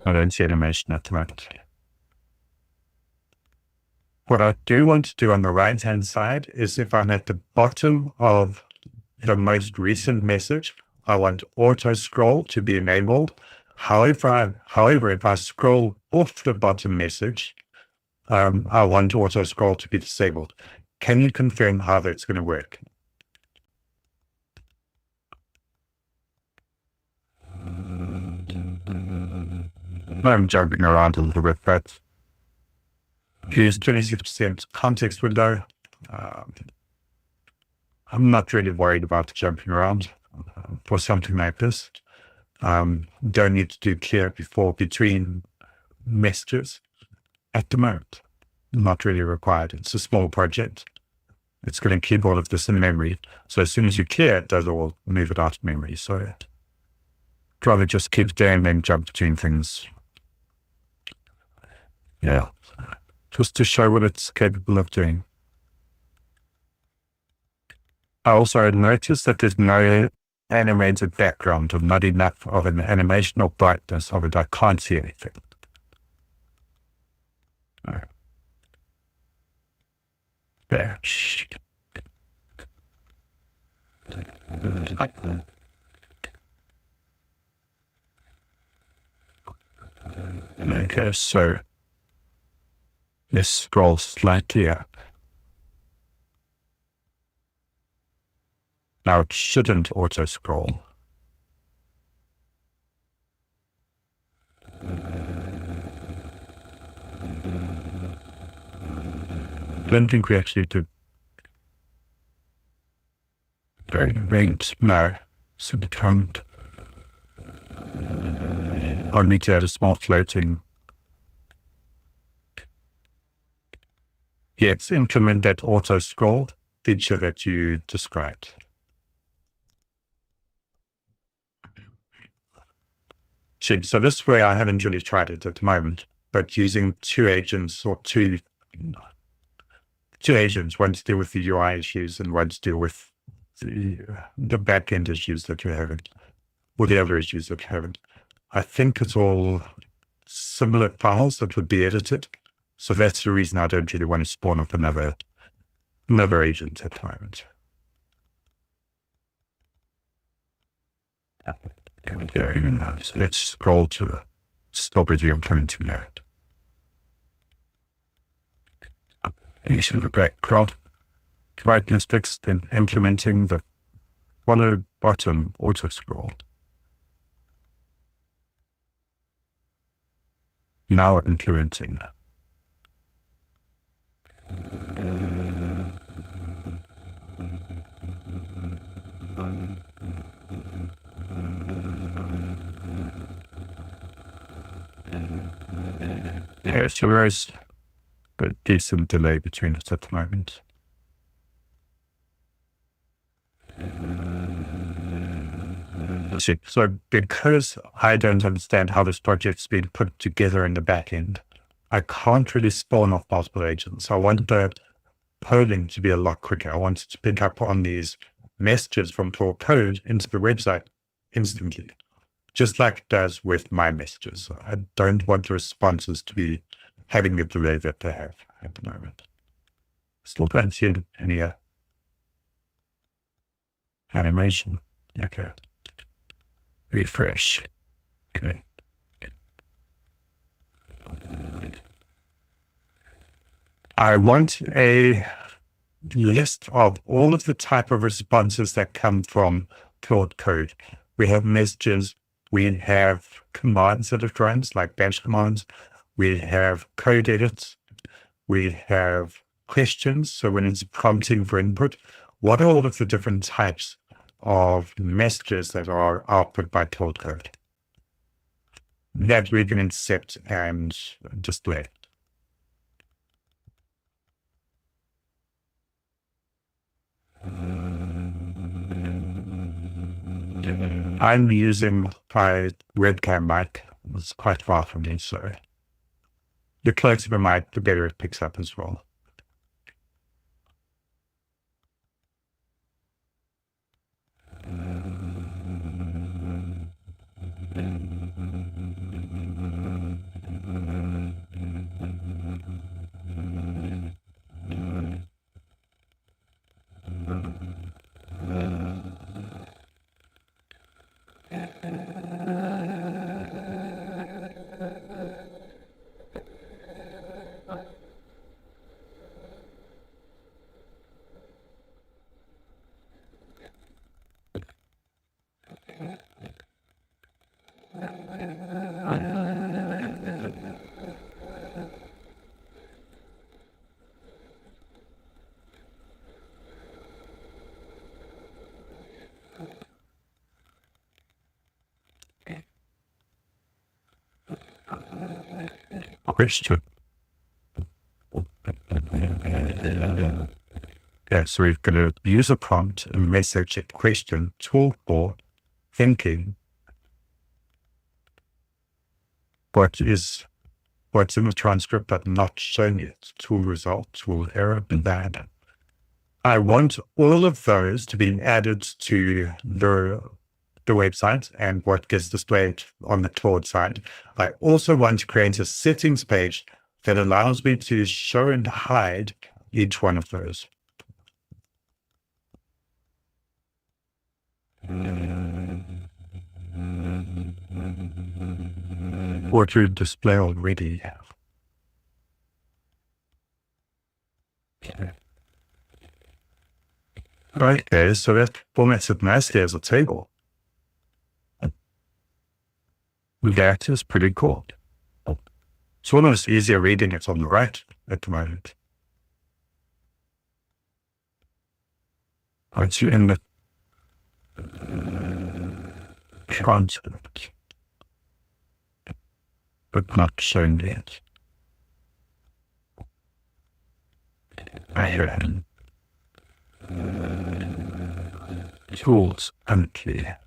[SPEAKER 1] I don't see animation at the moment. What I do want to do on the right-hand side is if I'm at the bottom of the most recent message, I want auto scroll to be enabled. However, if I scroll off the bottom message, I want auto scroll to be disabled. Can you confirm how that's going to work? I'm jumping around a little bit, but here's 26% context window. I'm not really worried about jumping around for something like this. Don't need to do clear before between messages at the moment. Not really required. It's a small project. It's going to keep all of this in memory. So as soon as you clear it, does all move it out of memory. So I'd rather just keep doing and jump between things. Yeah. Just to show what it's capable of doing. I also noticed that there's no animated background, or not enough of an animation or brightness of it. I can't see anything. There. Okay, so let's scroll slightly up. Now it shouldn't auto scroll. I don't think we actually did. Very ranked. No. So the current. I'll need to add a small floating. Yes, implement that auto scroll feature that you described. So this way I haven't really tried it at the moment, but using two agents, one to deal with the UI issues and one to deal with the backend issues that you're having, or the other issues that you're having. I think it's all similar files that would be edited. So that's the reason I don't really want to spawn up another agent at the moment. There we go. So let's scroll to the stop review implementing that. Initial background. Brightness fixed, then implementing the follow bottom auto scroll. Now implementing. Yeah, so there is a decent delay between us at the moment. So because I don't understand how this project's been put together in the back end, I can't really spawn off multiple agents. I want the polling to be a lot quicker. I want it to pick up on these messages from Tor code into the website instantly, just like it does with my messages. I don't want the responses to be having the delay that they have at the moment. Still don't see any animation. Okay. Refresh. Okay. I want a list of all of the type of responses that come from Claude Code. We have messages, we have commands that it runs, like bash commands, we have code edits, we have questions. So when it's prompting for input, what are all of the different types of messages that are output by Claude Code that we can accept and display? I'm using my webcam mic. It's quite far from me, so the closer the mic, the better it picks up as well. Question. Yeah, so we've got a user prompt, a message, a question, tool for thinking. What's in the transcript but not shown yet? Tool result, tool error, and that. I want all of those to be added to the website and what gets displayed on the Claude side. I also want to create a settings page that allows me to show and hide each one of those. Or to display already. Okay, so that formats it nicely as a table. That is pretty cool. It's almost easier reading it on the right at the moment. It's in the content, but not shown yet. I hear it. Tools unclear.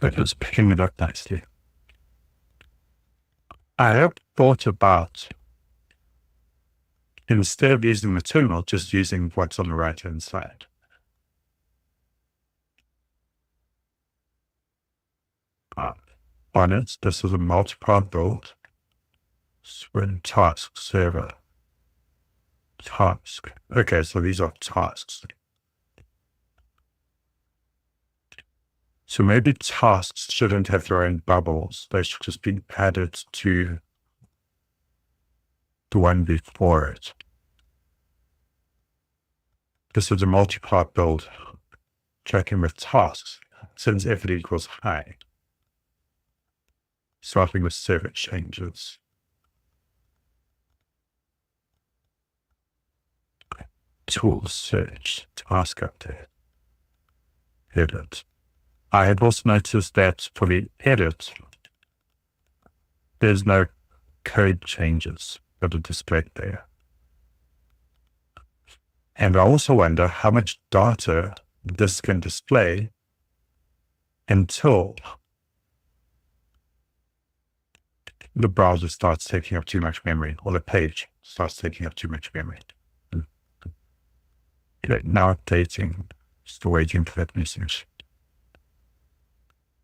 [SPEAKER 1] But it's picking it up nicely. I have thought about, instead of using the terminal, just using what's on the right-hand side. On it, this is a multi-part build. Sprint task server. Task. Okay, so these are tasks. So maybe tasks shouldn't have their own bubbles. They should just be added to the one before it. This is a multi-part build. Checking with tasks, since if it equals high. Starting with server changes. Tool search, task update, edit. I had also noticed that for the edit, there's no code changes that are displayed there. And I also wonder how much data this can display until the browser starts taking up too much memory, or the page starts taking up too much memory. Now updating, still waiting for that message.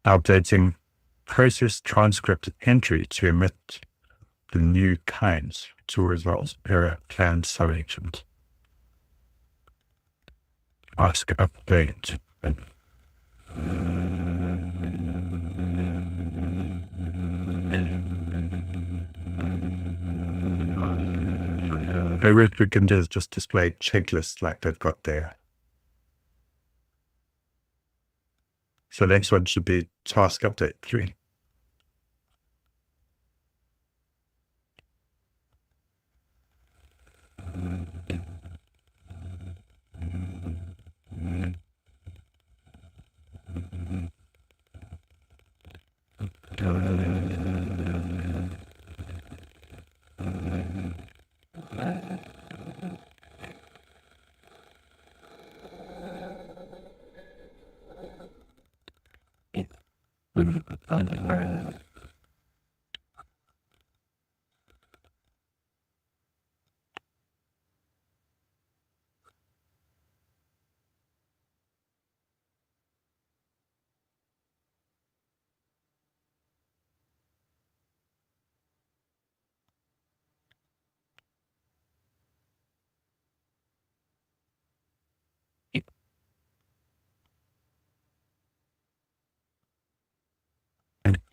[SPEAKER 1] Updating process transcript entry to emit the new kinds to results error plan selections. Ask update. Maybe we can just display checklists like they've got there. So the next one should be task update 3.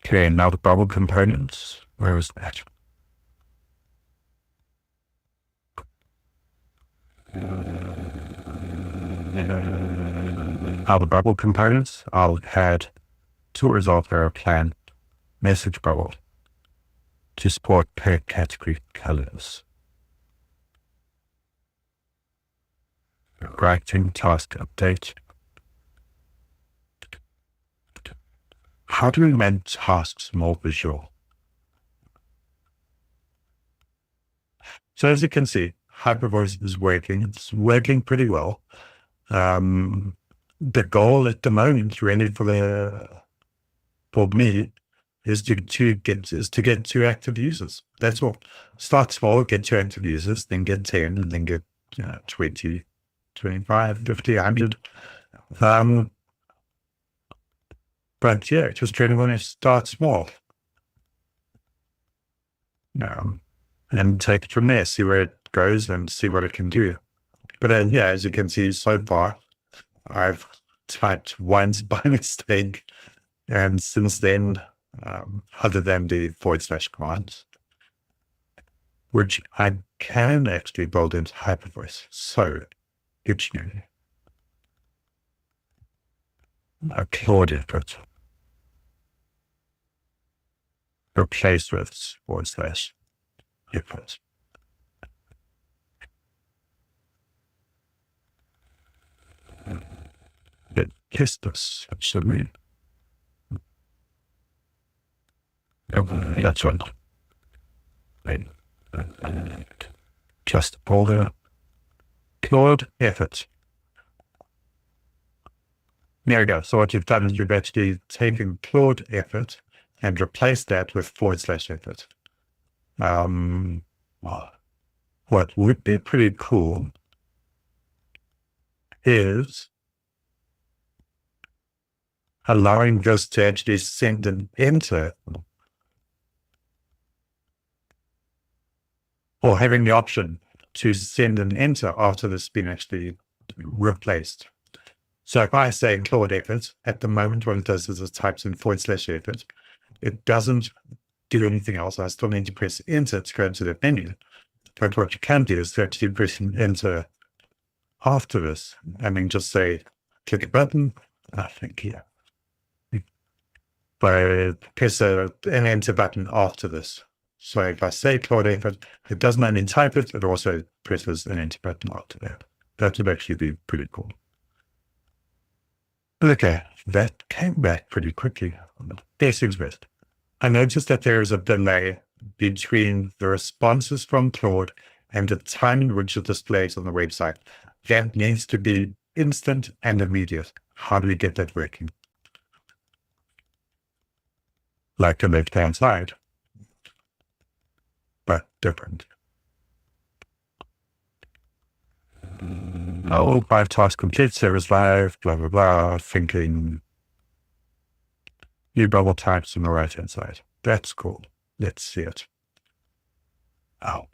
[SPEAKER 1] Okay, now the bubble components. Where was that? Now the bubble components, I'll add to resolve error plan message bubble to support per category colors. Writing task update. How do we make tasks more visual? So as you can see, HyperVoice is working. It's working pretty well. The goal at the moment, really, for me, is to get 2 active users. That's all. Start small, get 2 active users, then get 10, and then get 20, 25, 50, 100. But yeah, just really want to start small. And take it from there, see where it goes and see what it can do. But yeah, as you can see so far, I've typed once by mistake. And since then, other than the / commands, which I can actually build into HyperVoice. So it's a Claude effort replaced with / effort. It kissed us, actually. That's one. Right. Just folder Claude effort. There we go. So what you've done is you've actually taken Claude effort and replaced that with / effort. What would be pretty cool is allowing this to actually send an enter, or having the option to send an enter after this has been actually replaced. So if I say Claude effort, at the moment what it does is it types in / effort. It doesn't do anything else. I still need to press enter to go into the menu. But what you can do is actually press enter after this. I mean, just say, click a button. I think here. But press an enter button after this. So if I say Claude effort, it doesn't only type it, it also presses an enter button after that. That would actually be pretty cool. Okay, that came back pretty quickly. This is best. I noticed that there is a delay between the responses from Claude and the time in which it displays on the website. That needs to be instant and immediate. How do we get that working? Like the left-hand side, but different. Oh, 5 tasks complete, service live, blah, blah, blah, thinking new bubble types on the right-hand side. That's cool. Let's see it. Oh.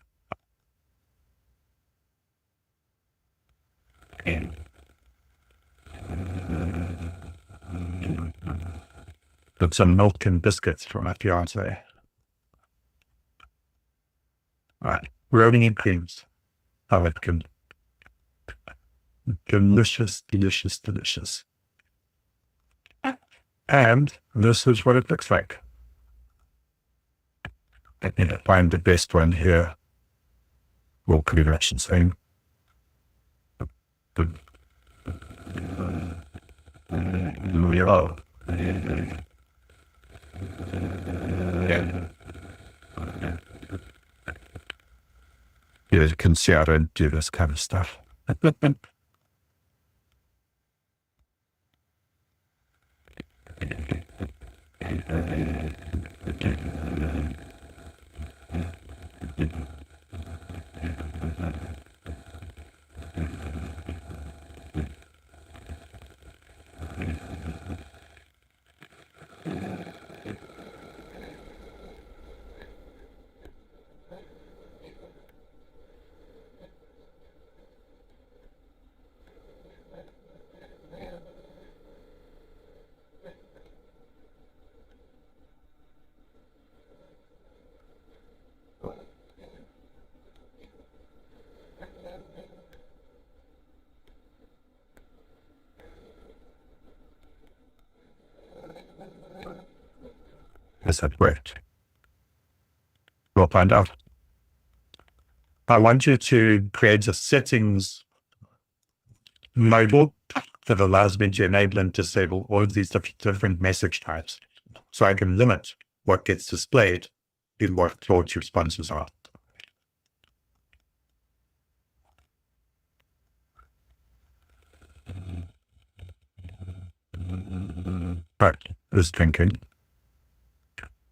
[SPEAKER 1] And got some milk and biscuits for my fiance. All right, rolling in creams. How it can. Delicious, delicious, delicious. And this is what it looks like. I need to find the best one here. Well, configuration same. Oh. You can see how to do this kind of stuff. Has that worked? We'll find out. I want you to create a settings modal that allows me to enable and disable all of these different message types. So I can limit what gets displayed in what Claude's responses are. Right, is thinking.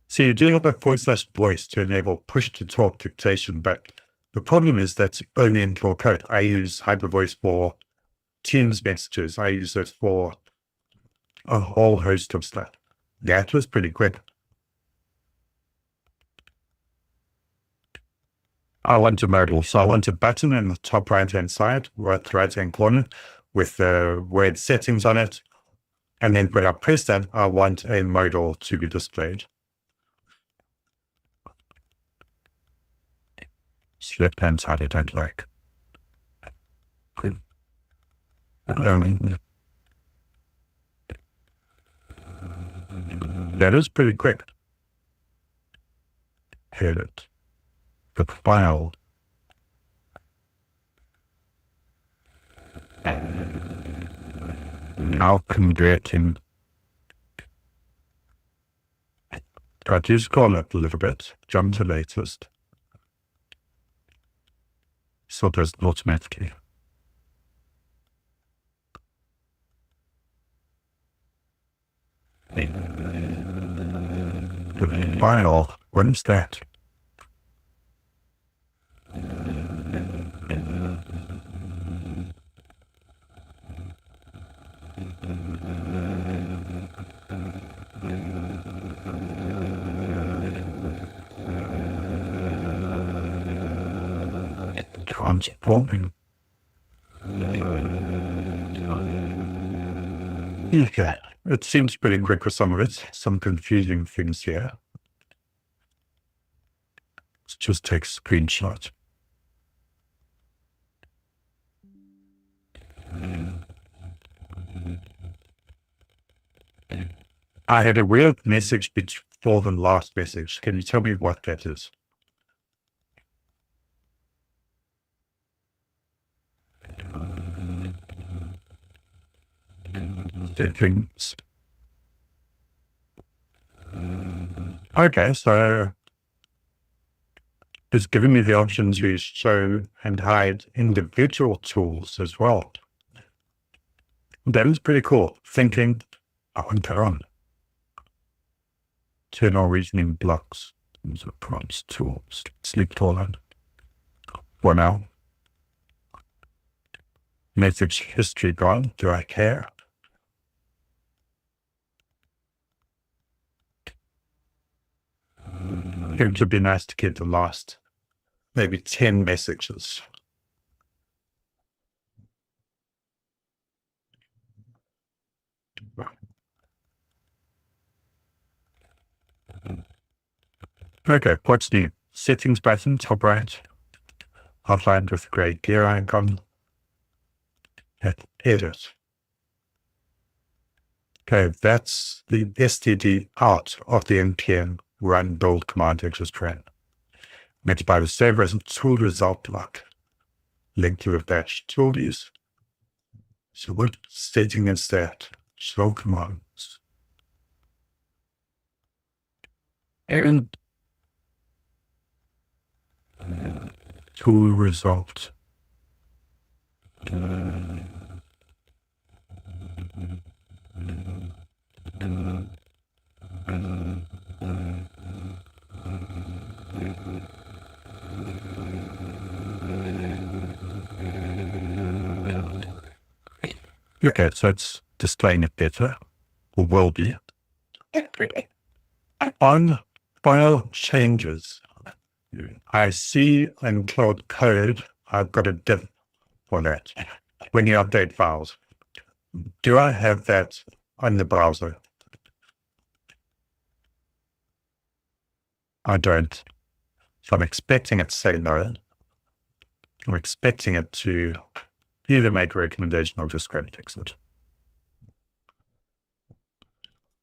[SPEAKER 1] So you're doing a /voice to enable push-to-talk dictation, but the problem is that's only in Claude Code. I use HyperVoice for Teams messages. I use it for a whole host of stuff. That was pretty quick. I want a modal. So I want a button in the top right-hand side, right-hand corner, with the word settings on it. And then when I press that, I want a modal to be displayed. Left-hand side I don't like. That is pretty quick. Hit it. The file. Now converting. I just scroll up a little bit, jump to latest. So there's automatically. The file, what is that? Transforming. Okay. It seems pretty quick with some of it. Some confusing things here. Let's just take a screenshot. I had a weird message before the last message. Can you tell me what that is? Settings. Okay, so it's giving me the option to show and hide individual tools as well. That is pretty cool. Thinking, on. Turn our reasoning blocks. These are prompts, tools, sleep tolerant. For now. Message history gone. Do I care? It would be nice to get the last maybe 10 messages. Okay, what's new? Settings button, top right. Outlined with gray gear icon. Edit. Okay, that's the std out of the npm run build command extract. Met by the server as a tool result block. Link to a bash tool use. So what setting is that? Show commands. And tool result. Okay, so it's displaying it better, or will be. On file changes, I see in Claude Code, I've got a div for that. When you update files, do I have that on the browser? I don't. So I'm expecting it to say no. I'm expecting it to either make a recommendation or just credit fix it.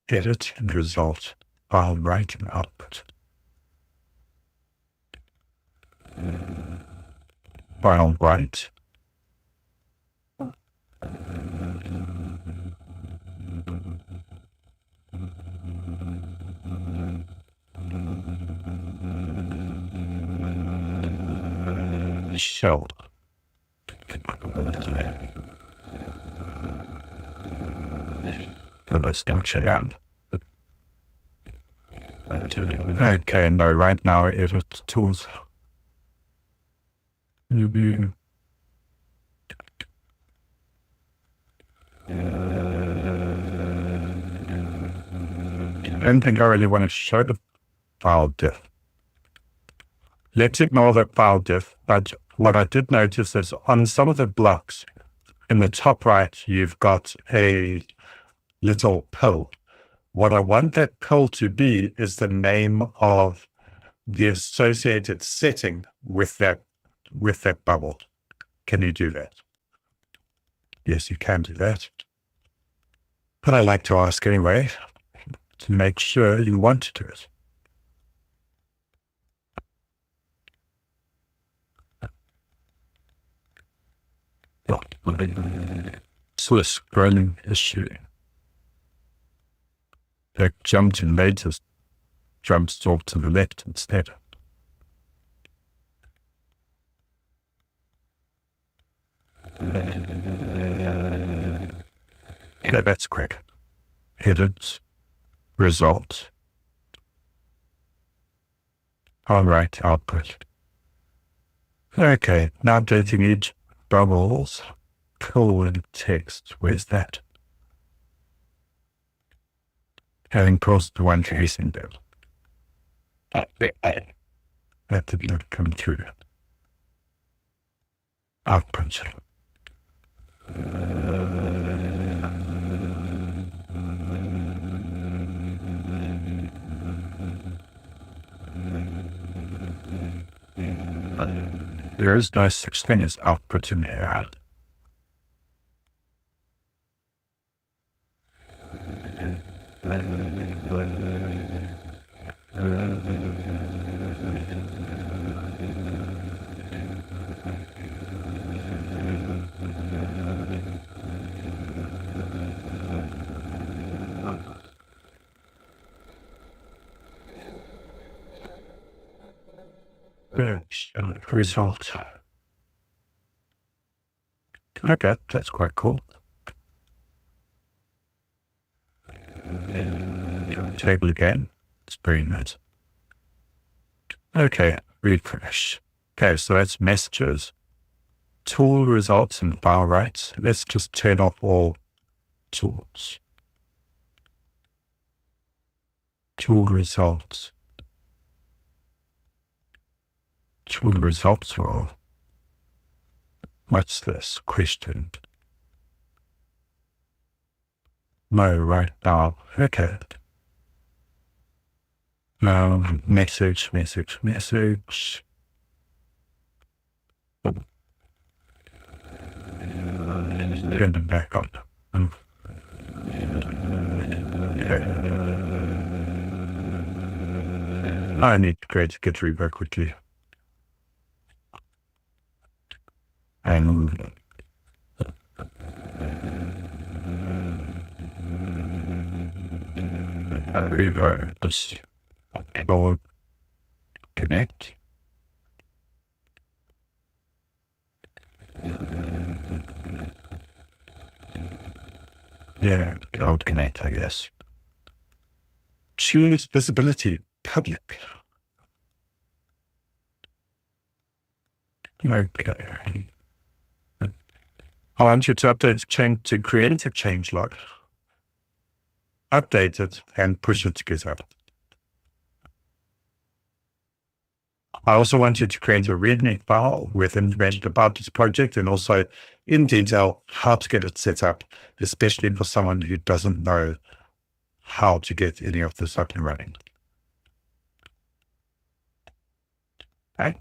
[SPEAKER 1] Edit and result, file write and output. File write. shell. Let's check out. Okay, no, right now edit tools. I don't think I really want to show the file diff. Let's ignore the file diff, but what I did notice is on some of the blocks in the top right, you've got a little pill. What I want that pill to be is the name of the associated setting with that bubble. Can you do that? Yes, you can do that. But I like to ask anyway, to make sure you want to do it. So a scrolling issue. The jumped in latest jumps off to the left instead. Yeah, that's quick. Edit, result. All right, output. Okay, now updating each bubbles, colon text. Where's that? Having paused the one facing them. That did not come through. Output. There is no such thing as output in here. Result. Okay, that's quite cool. Table again. It's very nice. Okay, refresh. Okay, so that's messages, tool results, and file rights. Let's just turn off all tools. Tool results. Tool results for what's this question? No, right now. Okay. Message. Turn them back on. Okay. I need to create a Git repo quickly. And repo this board connect. Yeah, cloud connect, I guess. Choose visibility public. Okay. I want you to update change to creative changelog. Update it and push it to GitHub. I also want you to create a README file with information about this project and also in detail how to get it set up, especially for someone who doesn't know how to get any of this up and running. Okay.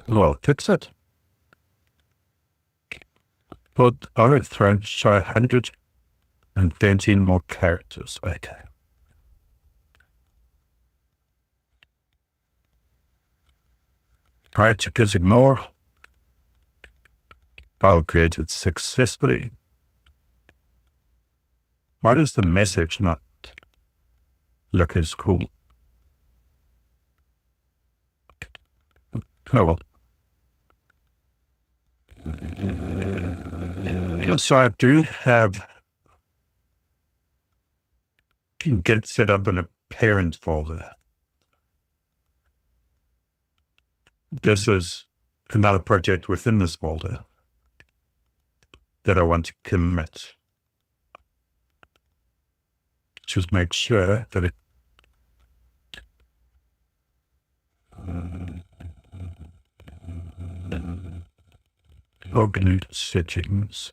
[SPEAKER 1] Well, fix it. Put our thread show 113 more characters. Okay. Try to get more. File created successfully. Why does the message not look as cool? Oh well. So I do have get set up in a parent folder. This is another project within this folder that I want to commit. Just make sure that it organize settings.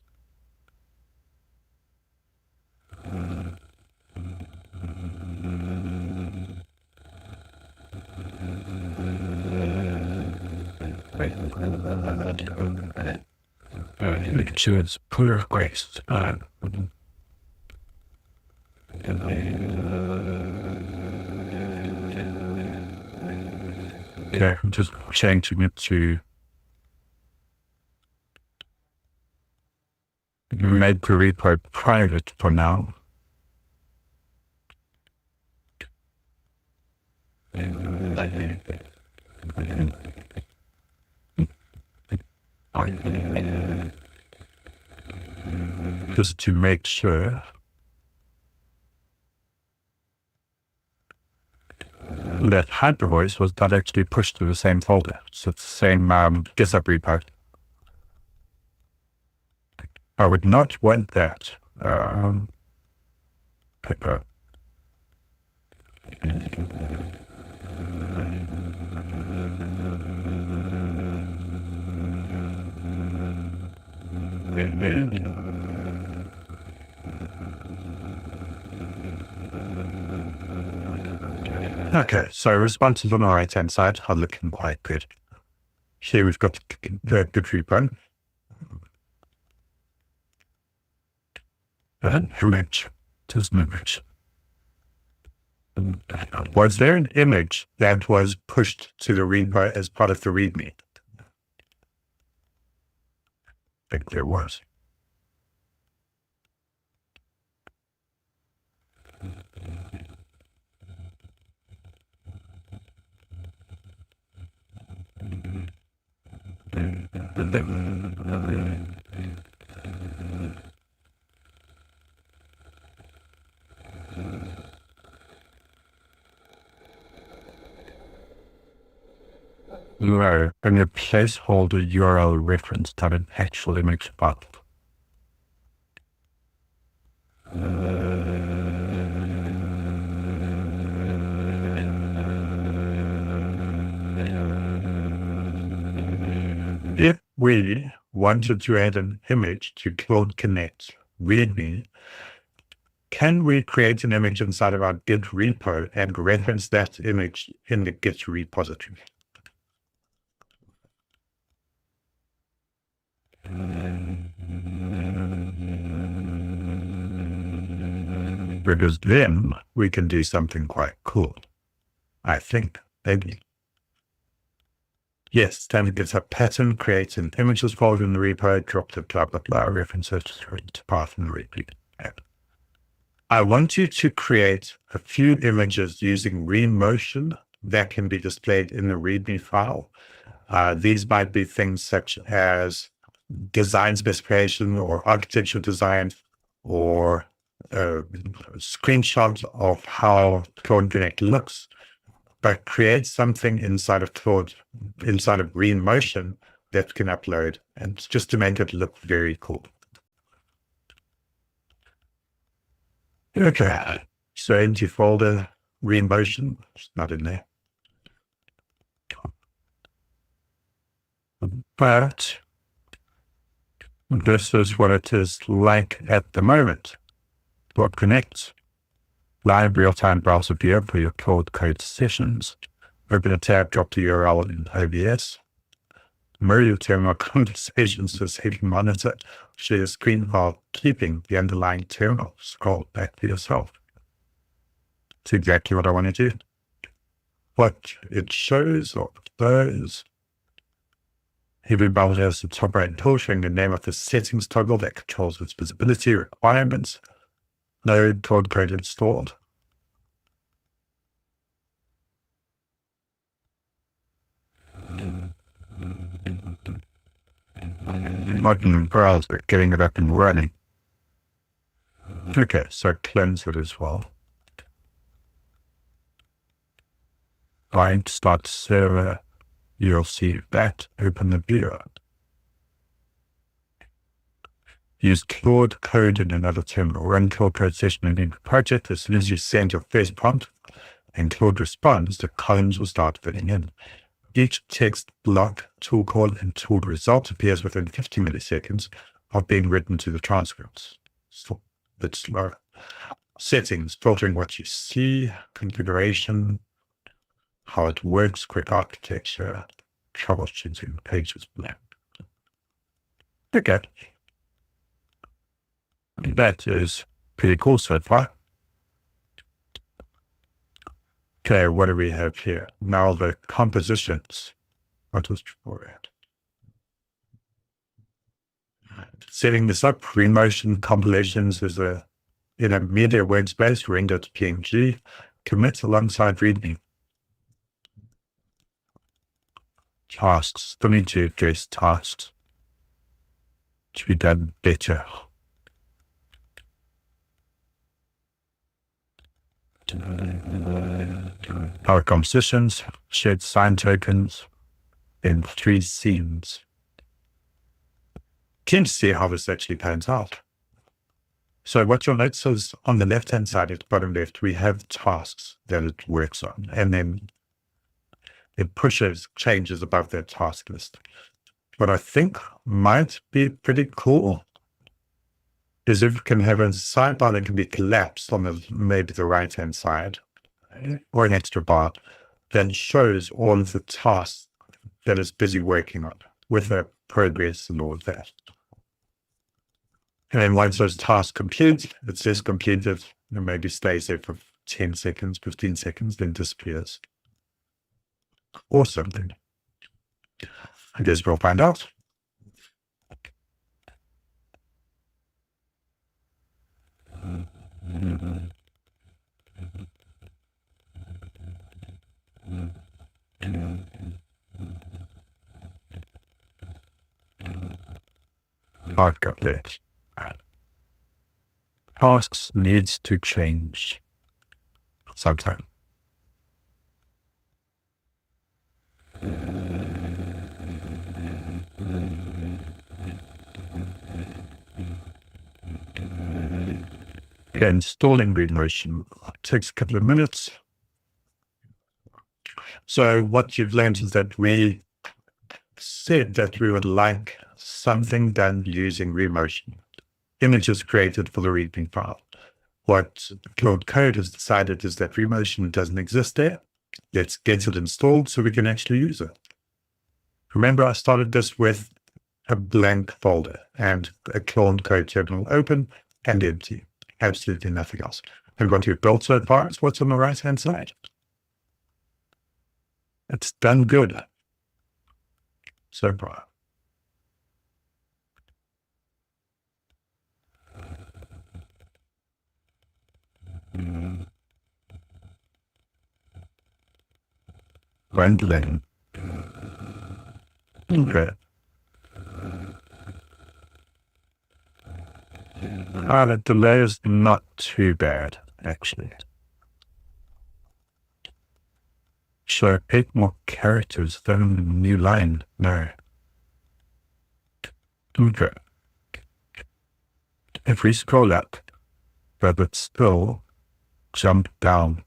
[SPEAKER 1] Make sure it's pull request. Okay, I'm just changing it to make the repo private for now. Just to make sure that HyperVoice was not actually pushed to the same folder. So it's the same GitHub repo. I would not want that. Paper. Okay, so responses on the right-hand side are looking quite good. Here we've got the good repo. And image, just an image. Was there an image that was pushed to the repo as part of the README? I think there was. No, and a placeholder URL reference doesn't actually make it up. If we wanted to add an image to Cloud Connect README, can we create an image inside of our Git repo and reference that image in the Git repository? Because then we can do something quite cool. I think, maybe. Yes, then it gives a pattern, creates an images folder in the repo, drop the blah, blah, blah, references to path in the repo. I want you to create a few images using remotion that can be displayed in the README file. These might be things such as design specification or architectural design or screenshots of how Code Connect looks, but create something inside of Code, inside of remotion that can upload, and just to make it look very cool. Okay, so into folder remotion, it's not in there. But this is what it is like at the moment. Code Connect, live real-time browser view for your code sessions. Open a tab, drop the URL in OBS. mirror terminal conversations to save and monitor, share screen while keeping the underlying terminal scroll back to yourself. It's exactly what I want to do. What it shows or does, everybody has the top right tool showing the name of the settings toggle that controls its visibility requirements. No code installed. Modern browser, getting it up and running. Okay, so cleanse it as well. Client start server, you'll see that, open the viewer. Use Claude Code in another terminal. Run Claude Code session in the project. As soon as you send your first prompt and Claude responds, the columns will start filling in. Each text block, tool call, and tool result appears within 50 milliseconds of being written to the transcripts. So a bit slow. Settings, filtering what you see, configuration, how it works, quick architecture, troubleshooting, pages blank. Okay. That is pretty cool so far. Okay, what do we have here? Now the compositions. What was before it? Setting this up, motion compilations is in a media workspace, rendered PNG, commit alongside readme. Tasks, still need to address tasks to be done better. Our compositions, shared sign tokens, in 3 scenes. Keen to see how this actually pans out. So what you'll notice is on the left-hand side at the bottom left, we have tasks that it works on, and then it pushes changes above that task list. What I think might be pretty cool is if you can have a sidebar that can be collapsed on maybe the right-hand side, or an extra bar that shows all of the tasks that it's busy working on with their progress and all of that. And then once those tasks complete, it says completed, and maybe stays there for 10 seconds, 15 seconds, then disappears. Or something. I guess we'll find out. I've got this. Tasks needs to change sometime. Installing readmotion takes a couple of minutes. So what you've learned is that we said that we would like something done using readmotion. Images created for the readme file. What Claude Code has decided is that readmotion doesn't exist there. Let's get it installed so we can actually use it. Remember, I started this with a blank folder and a Claude Code terminal open and empty. Absolutely nothing else. And what you've built so far is what's on the right-hand side. It's done good so far. Rendering. Okay. The delay is not too bad, actually. Should I pick more characters than the new line? No. Okay. If we scroll up, but it's still jump down.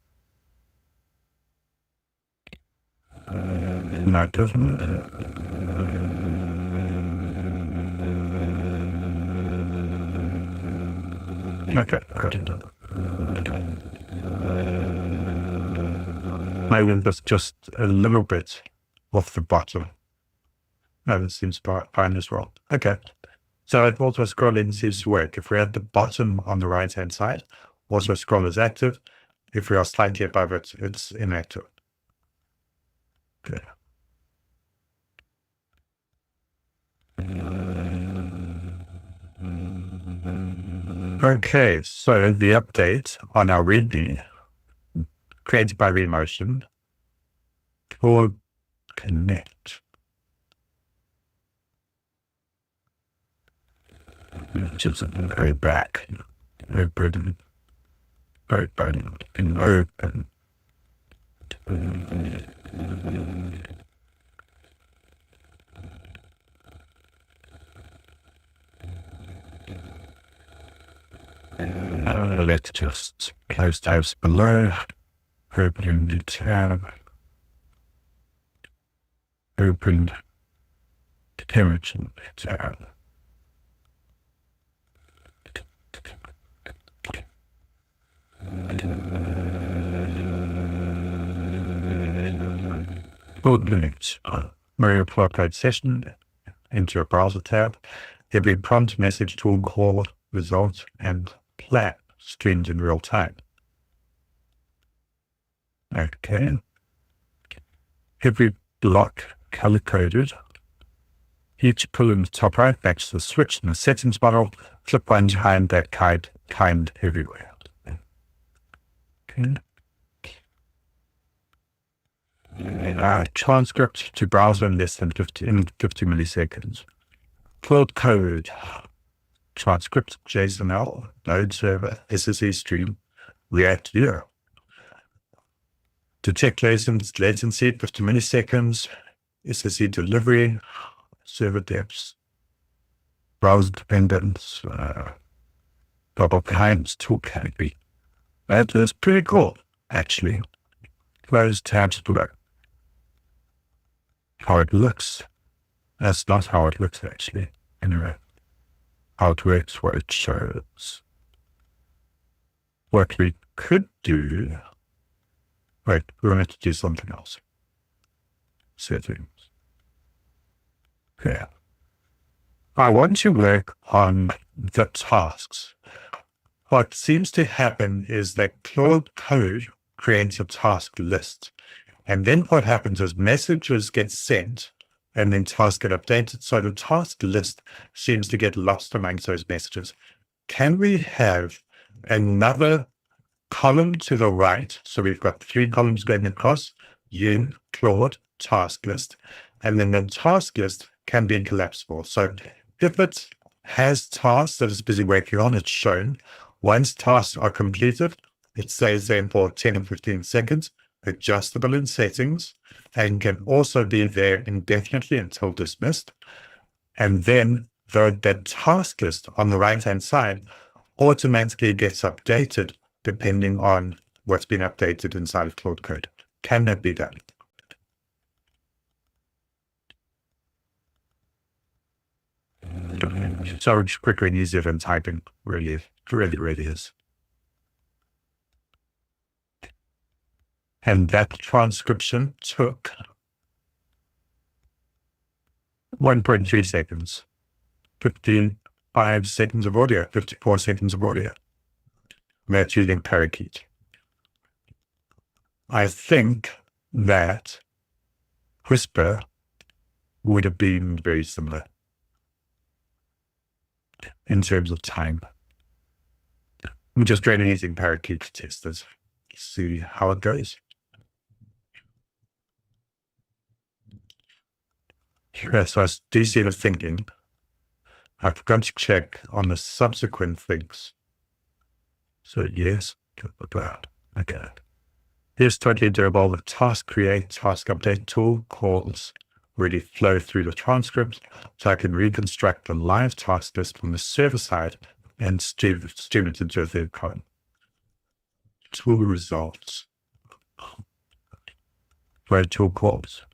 [SPEAKER 1] No, it doesn't. Okay, got it. Maybe that's just a little bit off the bottom. No, this seems fine as well. Okay. So it auto scrolling seems to work. If we're at the bottom on the right hand side, auto scroll is active. If we are slightly above it, it's inactive. Okay. Okay, so the update on our README created by Remotion for Connect. Just go back. Open. Open. And open. Let's just close tabs below. Open the tab. Open the image tab. Open Mario Cloud session into a browser tab. There'll be prompt message tool call results and plan streamed in real time. Okay. Every block color coded. Each pull in the top right matches the switch in the settings model. Flip one behind that kind everywhere. Okay. Transcript to browser in less than 50 milliseconds. Cloud code. Transcript, JSON-L, Node server, SSE stream, React View. Detect latency, 50 milliseconds, SSE delivery, server depths, browser dependence, double times, tool category. That is pretty cool, actually. Close tabs below. How it looks. That's not how it looks, actually. Anyway, how it works, what it shows. What we could do. Wait, we're going to do something else. Settings. Okay. I want to work on the tasks. What seems to happen is that Cloud Code creates a task list. And then what happens is messages get sent and then tasks get updated. So the task list seems to get lost amongst those messages. Can we have another column to the right? So we've got 3 columns going across, you, Claude, task list. And then the task list can be collapsible. So if it has tasks that it's busy working on, it's shown. Once tasks are completed, it stays there for 10 and 15 seconds, adjustable in settings, and can also be there indefinitely until dismissed. And then that task list on the right-hand side automatically gets updated depending on what's been updated inside of Cloud Code. Can that be done? So it's quicker and easier than typing, really is. And that transcription took 1.3 seconds, 55 seconds of audio, 54 seconds of audio. That's using Parakeet. I think that Whisper would have been very similar in terms of time. I'm just trying using Parakeet to test this, see how it goes. So I do see the thinking. I forgot to check on the subsequent things. So yes, okay. Here's totally doable. The task create, task update tool calls really flow through the transcript. So I can reconstruct the live task list from the server side and stream it into a third column. Tool results. Where tool calls.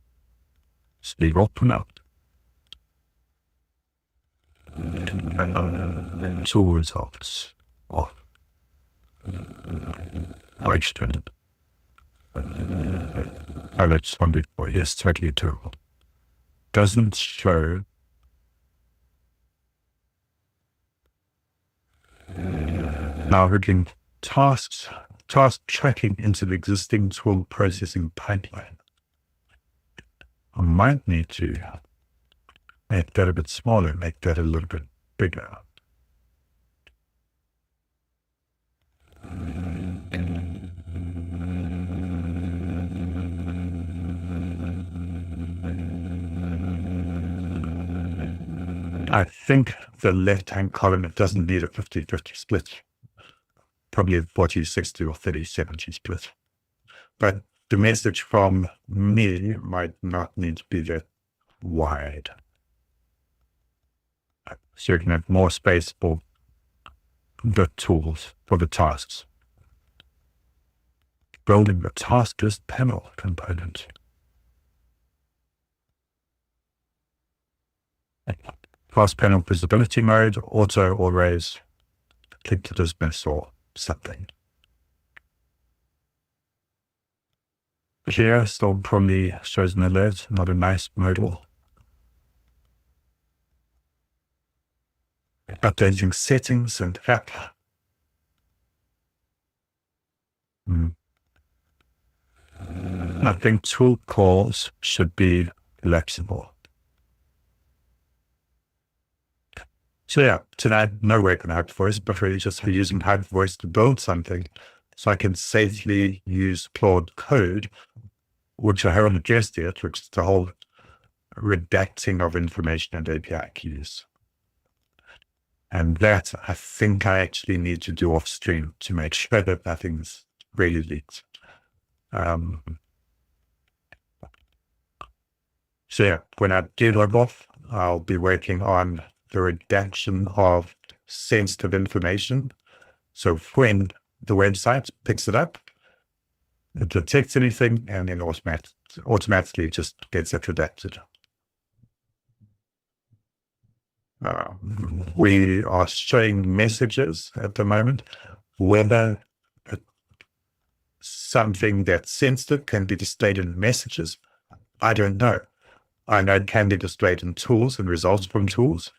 [SPEAKER 1] Speed open up. Tool results. Off. Oh, let's find it for yes, totally doable. doesn't show now hooking task tracking into the existing tool processing pipeline. I might need to make that a bit smaller, make that a little bit bigger. I think the left-hand column, it doesn't need a 50-50 split. Probably a 40-60 or 30-70 split. But the message from me might not need to be that wide. So you can have more space for the tools, for the tasks. Building the task list panel component. Task panel visibility mode, auto or raise, click to dismiss or something. Here, still probably shows an alert, not a nice modal. Updating settings and app. I think tool calls should be flexible. So yeah, tonight, no work on HyperVoice, but really just using HyperVoice to build something so I can safely use Claude code, which I haven't addressed yet, which is the whole redacting of information and API keys. And that I think I actually need to do off stream to make sure that nothing's really leaked. So yeah, when I do log off, I'll be working on the redaction of sensitive information. So when the website picks it up, it detects anything and then automatically just gets it redacted. We are showing messages at the moment. Whether something that's sensitive can be displayed in messages, I don't know. I know it can be displayed in tools and results from tools,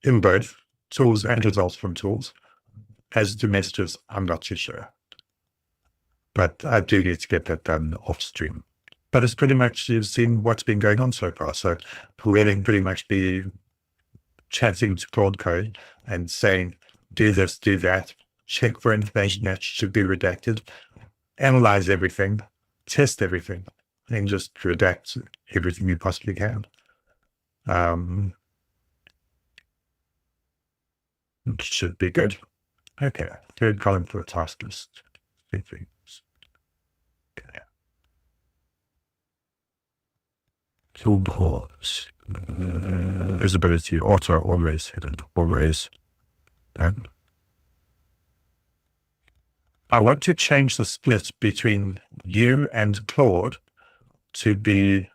[SPEAKER 1] in both tools and results from tools. As to messages, I'm not too sure. But I do need to get that done off stream. But it's pretty much, you've seen what's been going on so far. So we'll pretty much be chatting to Claude Code and saying, do this, do that, check for information that should be redacted, analyze everything, test everything, and just redact everything you possibly can. It should be good. Okay, third column for a task list. Three things. Okay. Toolbars. Visibility, auto, always hidden, always. Then I want to change the split between you and Claude to be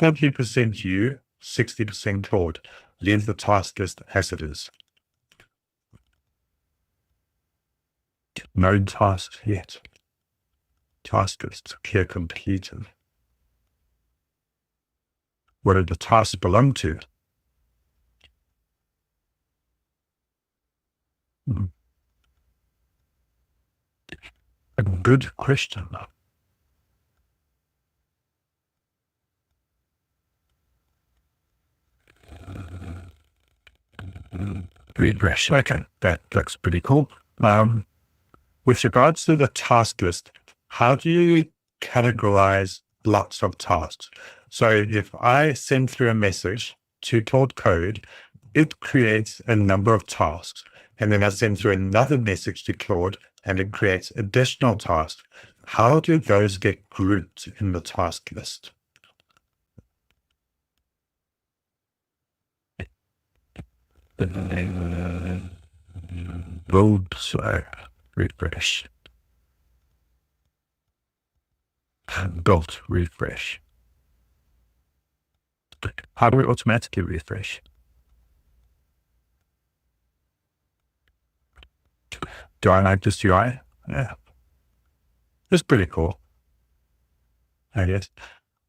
[SPEAKER 1] 30% you, 60% Claude. Leave the task list as it is. No tasks yet. Task list here completed. What do the tasks belong to? A good question. Refresh. Okay, that looks pretty cool. With regards to the task list, how do you categorize lots of tasks? So if I send through a message to Claude Code, it creates a number of tasks. And then I send through another message to Claude and it creates additional tasks. How do those get grouped in the task list? Build, so refresh. Build, refresh. How do we automatically refresh? Do I like this UI? Yeah. It's pretty cool. I guess.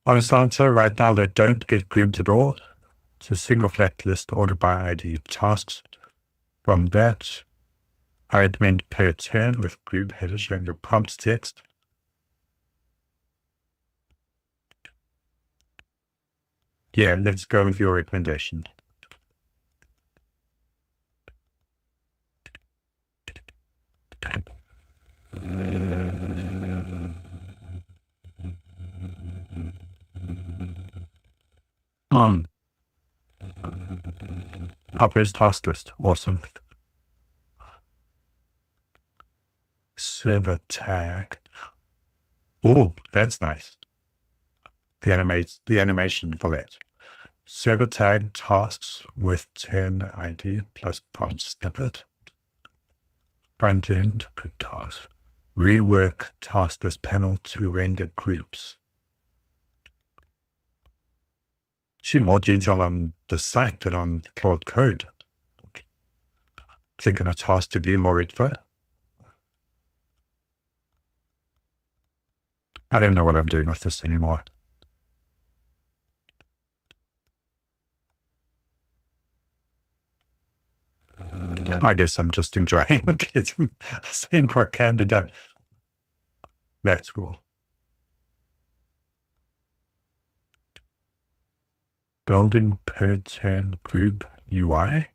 [SPEAKER 1] Honest answer, right now they don't get grouped at all. It's a single flat list ordered by ID tasks. From that, I recommend per turn with group headers showing the prompt text. Yeah, let's go with your recommendation. Upper's task list. Awesome. Server tag. Oh, that's nice. The animation for that. Server tag tasks with turn ID plus prompt snippet. Front end group task. Rework task list panel to render groups. See more detail on the site than on Claude Code. Clicking a task to view more info. I don't know what I'm doing with this anymore. I guess I'm just enjoying it. Seeing what can be done. That's cool. Building per turn group UI.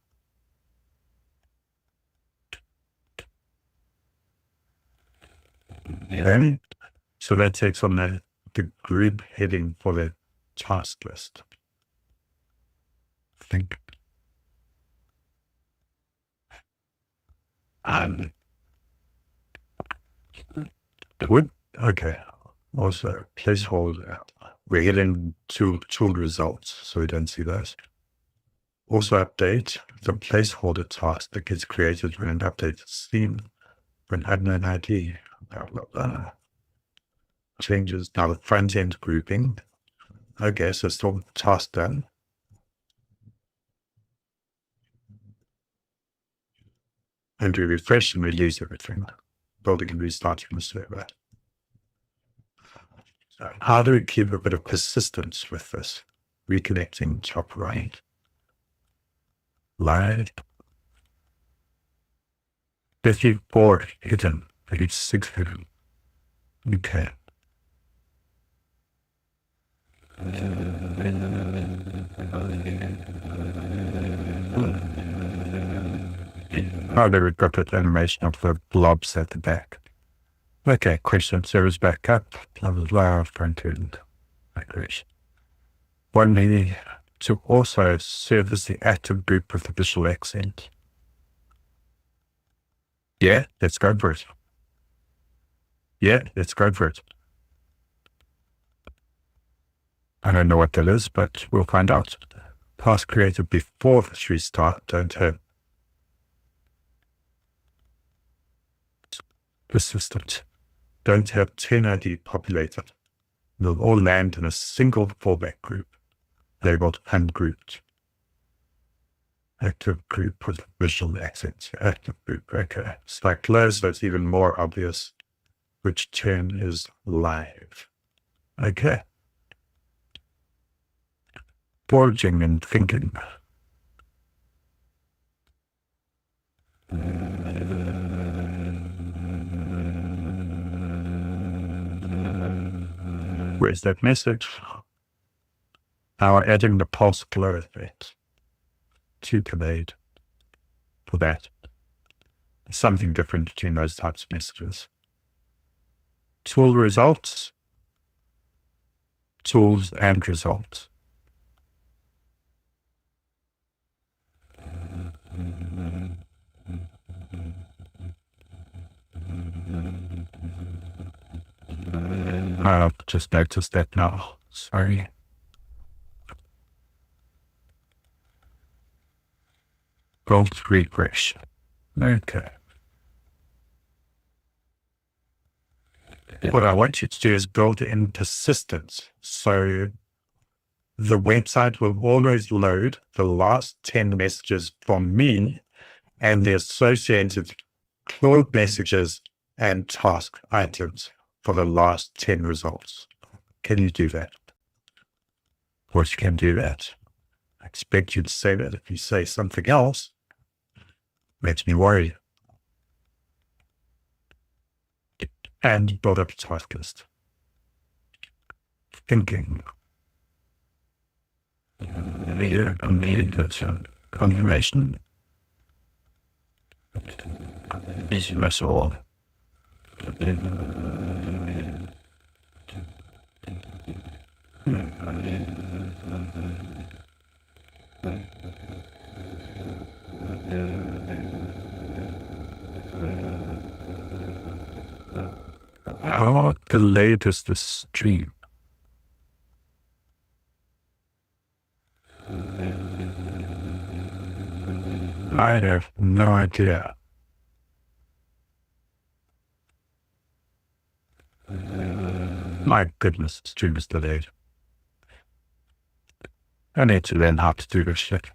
[SPEAKER 1] Okay. So that takes on the group heading for the task list. I think. Would okay. Also, placeholder. We're getting tool results, so we don't see those. Also, update the placeholder task that gets created when an update is seen for an admin ID. Changes now the front end grouping. Okay, so still task done. And we refresh and we lose everything. Building and restarting the server. So how do we keep a bit of persistence with this? Reconnecting top right. Live. 54 hidden. 36 hidden. Okay. Oh, there we've got that animation of the blobs at the back. Okay, question servers back up. Blah, blah, blah, front end migration. One needing to also service the active group with the visual accent. Yeah, let's go for it. Yeah, let's go for it. I don't know what that is, but we'll find out. Task created before the restart don't have persistent. Don't have 10 ID populated. They'll all land in a single fallback group, labeled ungrouped. Active group with visual accents. Active group, okay. It's like close, so it's even more obvious which turn is live. Okay. Foraging and thinking. Where's that message? Now adding the pulse blur effect to Coding for that. Something different between those types of messages. Tool results, tools and results. I've just noticed that now. Sorry. Bolt refresh. Okay. What I want you to do is build in persistence. So the website will always load the last 10 messages from me and the associated Claude messages and task items for the last 10 results. Can you do that? Of course, you can do that. I expect you to say that. If you say something else, it makes me worry. And build up a task list. Thinking. Confirmation. Is my all. How the latest stream? I have no idea. My goodness, stream is delayed. I need to learn how to do this shit.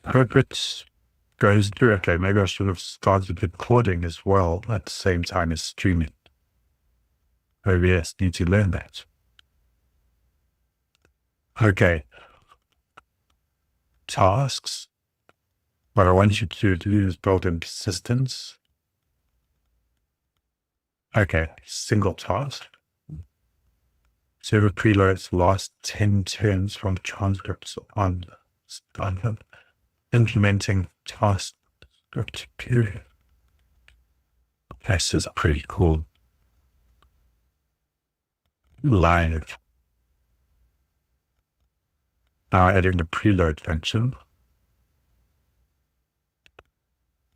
[SPEAKER 1] Hope it goes through. Okay, maybe I should have started recording as well at the same time as streaming. Oh yes, need to learn that. Okay. Tasks. What I want you to do is build in persistence. Okay, single task. Server preloads last 10 turns from transcripts on implementing task script period. This is pretty cool. Live. Now adding the preload function.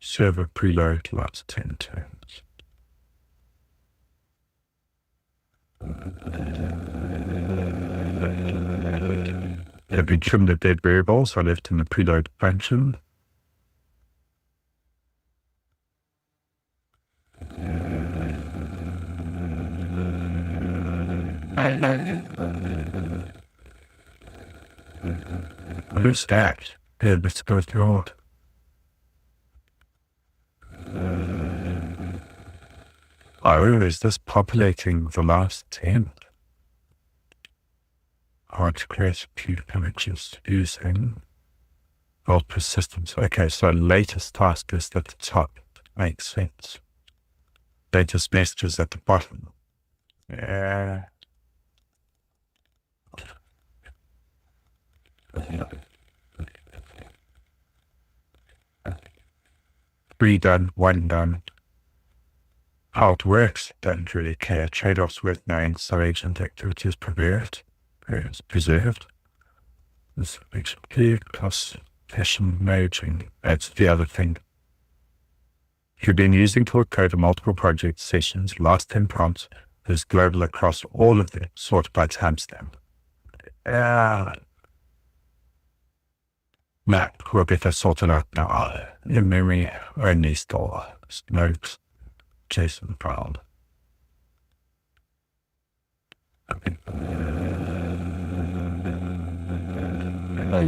[SPEAKER 1] Server preload last 10 turns. Have we trimmed the dead variables I left in the preload function? Who's that? Yeah, let's go through it. Oh, is this populating the last 10? Hard to create a few images using old persistence. Okay, so latest task is at the top. Makes sense. Latest messages at the bottom. Yeah. Three done, one done. How it works, don't really care. Trade-offs worth knowing, so agent activity is preserved. This makes it clear, plus session merging. That's the other thing. You've been using to code in multiple project sessions, last 10 prompts is global across all of them, sorted by timestamp. Map will get that sorted out now. In memory only store notes, JSON file.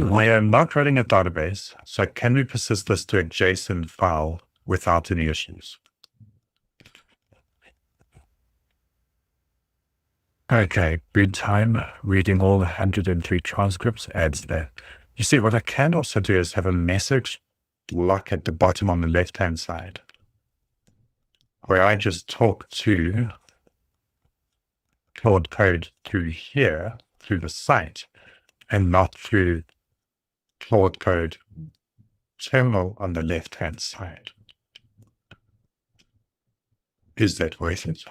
[SPEAKER 1] We are not running a database, so can we persist this to a JSON file without any issues? Okay, read time, reading all 103 transcripts adds that. You see, what I can also do is have a message block at the bottom on the left-hand side, where I just talk to Claude Code through here, through the site, and not through Claude Code terminal on the left-hand side. Is that worth it?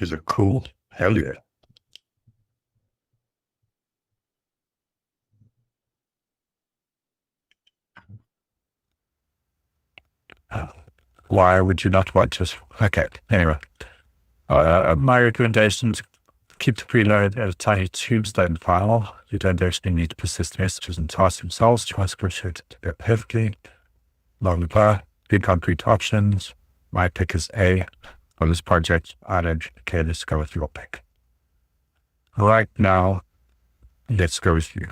[SPEAKER 1] Is it cool? Hell yeah. Why would you not want to? Okay, anyway. My recommendations, keep the preload as a tiny tombstone file. You don't actually need to persist messages and tasks themselves. Transcripts should go perfectly. Blah, blah. Big concrete options. My pick is A. For this project, okay, let's go with your pick. Right now, let's go with you.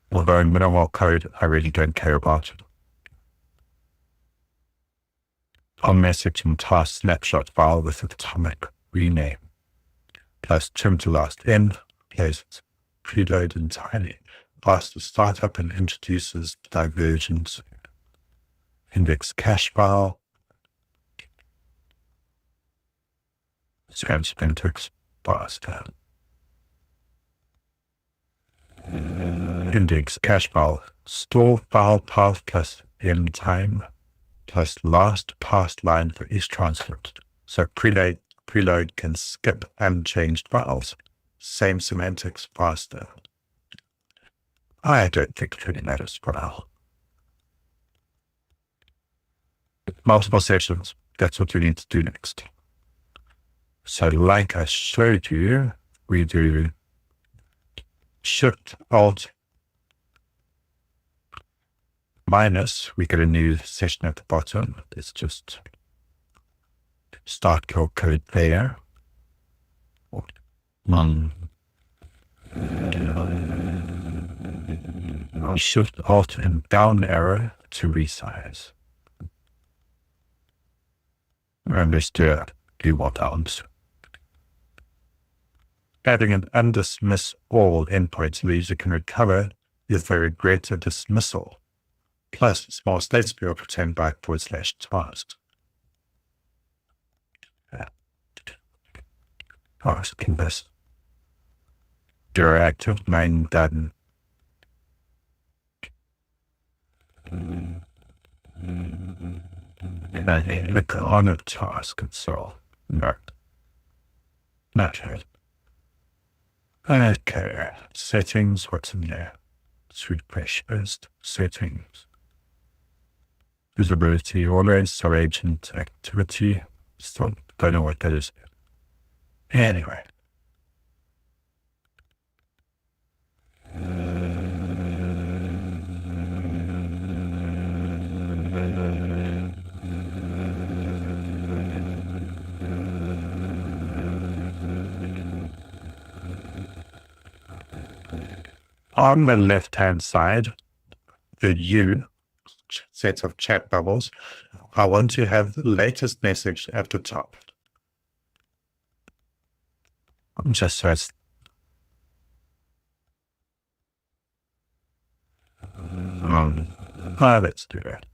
[SPEAKER 1] Although minimal code, I really don't care about it. On message and task snapshot file with atomic rename, plus trim to last end, place preload entirely, asks to startup and introduces diversions, index cache file, spam syntax, basta. Index cache file, store file path plus end time plus last passed line for each transcript. So preload can skip unchanged files. Same semantics, faster. I don't think it really matters for now. Multiple sessions, that's what we need to do next. So like I showed you, we do Shift Alt minus, we get a new session at the bottom. Let's just start your code there. Shift Alt and down arrow to resize. And let's do more downs. Adding an undismiss all endpoints the user can recover is the regret of dismissal, plus small states will pretend by /task. Can this directive main done. And I look on a task console. No. Not it. Okay. Settings, what's in there? Let's refresh first. Settings. Visibility, always, so agent activity. Still don't know what that is. Anyway. On the left-hand side, the U set of chat bubbles, I want to have the latest message at the top. Just so it's let's do that.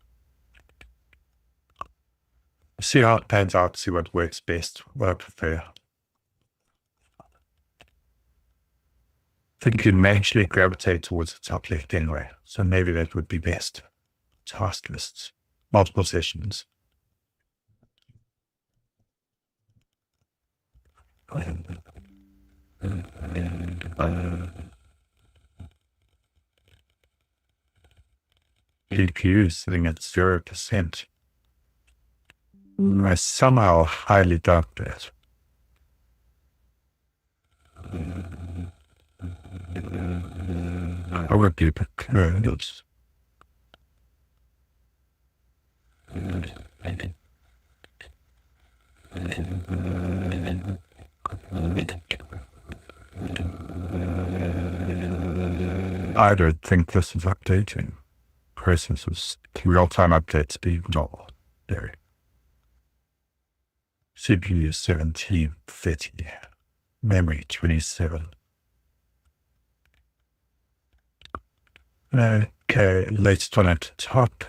[SPEAKER 1] See how it pans out, see what works best, what I prefer. I think you may actually gravitate towards the top left anyway, so maybe that would be best. Task lists, multiple sessions. GPU sitting at 0%. I somehow highly doubt that. I would be kernels. I don't think this is updating. Processes, real-time update speed, no. There. CPU 1730. Memory 27. Okay, latest one at the top.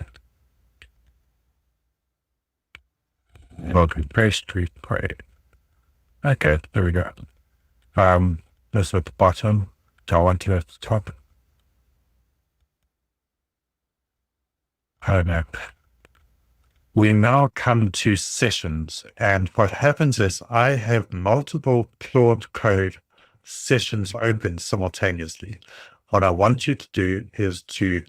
[SPEAKER 1] Welcome pastry, great. Okay, there we go. This at the bottom. Do I want it at the top? I don't know. We now come to sessions, and what happens is I have multiple Claude Code sessions open simultaneously. What I want you to do is to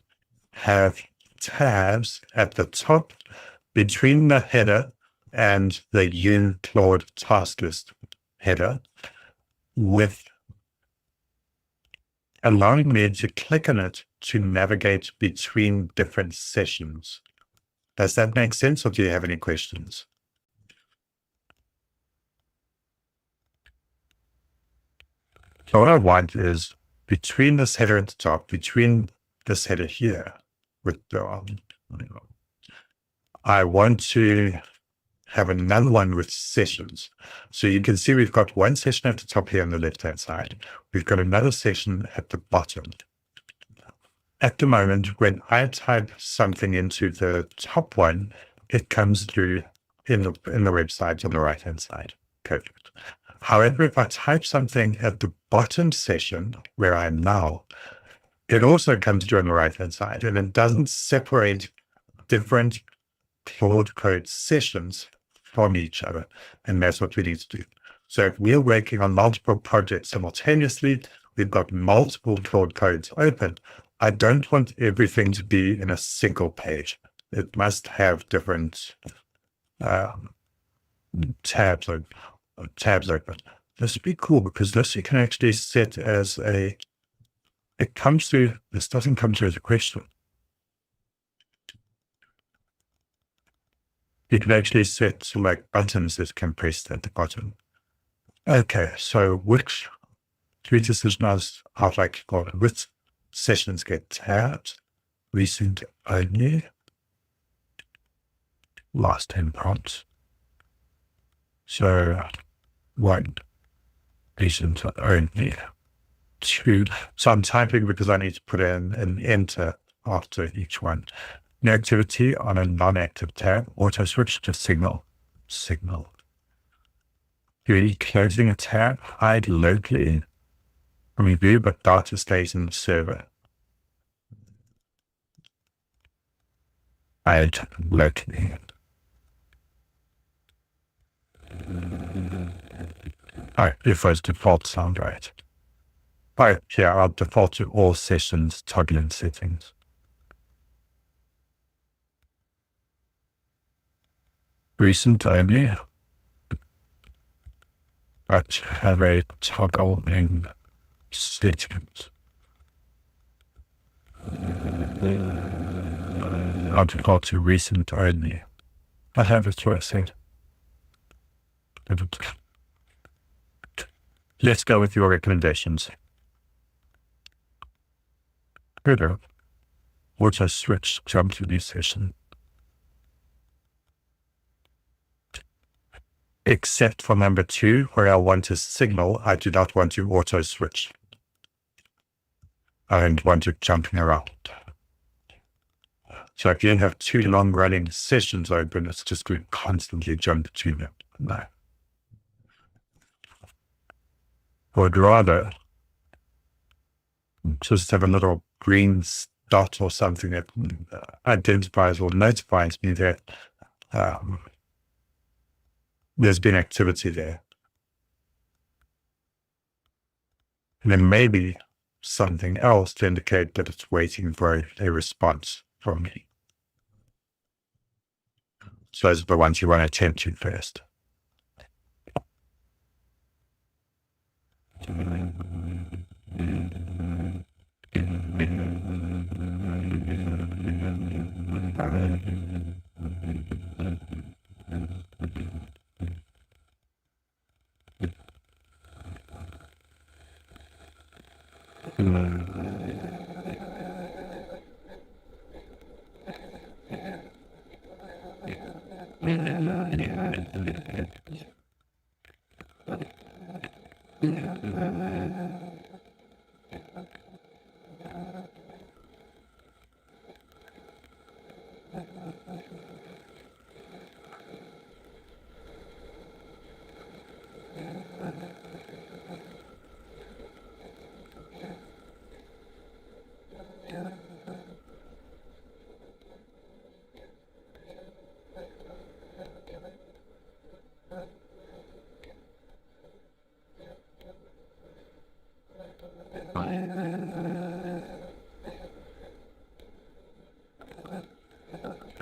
[SPEAKER 1] have tabs at the top between the header and the Yun Claude task list header, with allowing me to click on it to navigate between different sessions. Does that make sense, or do you have any questions? So what I want is between this header at the top, between this header here, with the, I want to have another one with sessions. So you can see we've got one session at the top here on the left-hand side. We've got another session at the bottom. At the moment, when I type something into the top one, it comes through in the website on the right-hand side. Perfect. However, if I type something at the bottom session where I am now, it also comes through on the right-hand side, and it doesn't separate different Claude Code sessions from each other. And that's what we need to do. So if we're working on multiple projects simultaneously, we've got multiple Claude Codes open. I don't want everything to be in a single page. It must have different tabs open. This would be cool because this you can actually set as a, it comes through, this doesn't come through as a question. You can actually set some like buttons that can press at the bottom. Okay, so which tweeters is not out like which sessions get tabbed, recent only, last 10 prompts. So one, recent only, two. So I'm typing because I need to put in an enter after each one. An activity on a non-active tab, auto switch to signal. You're closing a tab, hide locally from your view, but data stays in the server. Hide locally. Oh, if those default sound right. Oh, yeah, I'll default to all sessions toggling settings. Recent only, but have a toggling settings. I'll default to recent only. I have a choice here. Let's go with your recommendations. Further, auto switch jump to this session. Except for number 2, where I want to signal, I do not want to auto switch. I don't want to jumping around. So if you have 2 long running sessions open, it's just going to constantly jump between them. No. Would rather just have a little green dot or something that identifies or notifies me that there's been activity there. And then maybe something else to indicate that it's waiting for a response from me. So those are the ones you want to attend to first.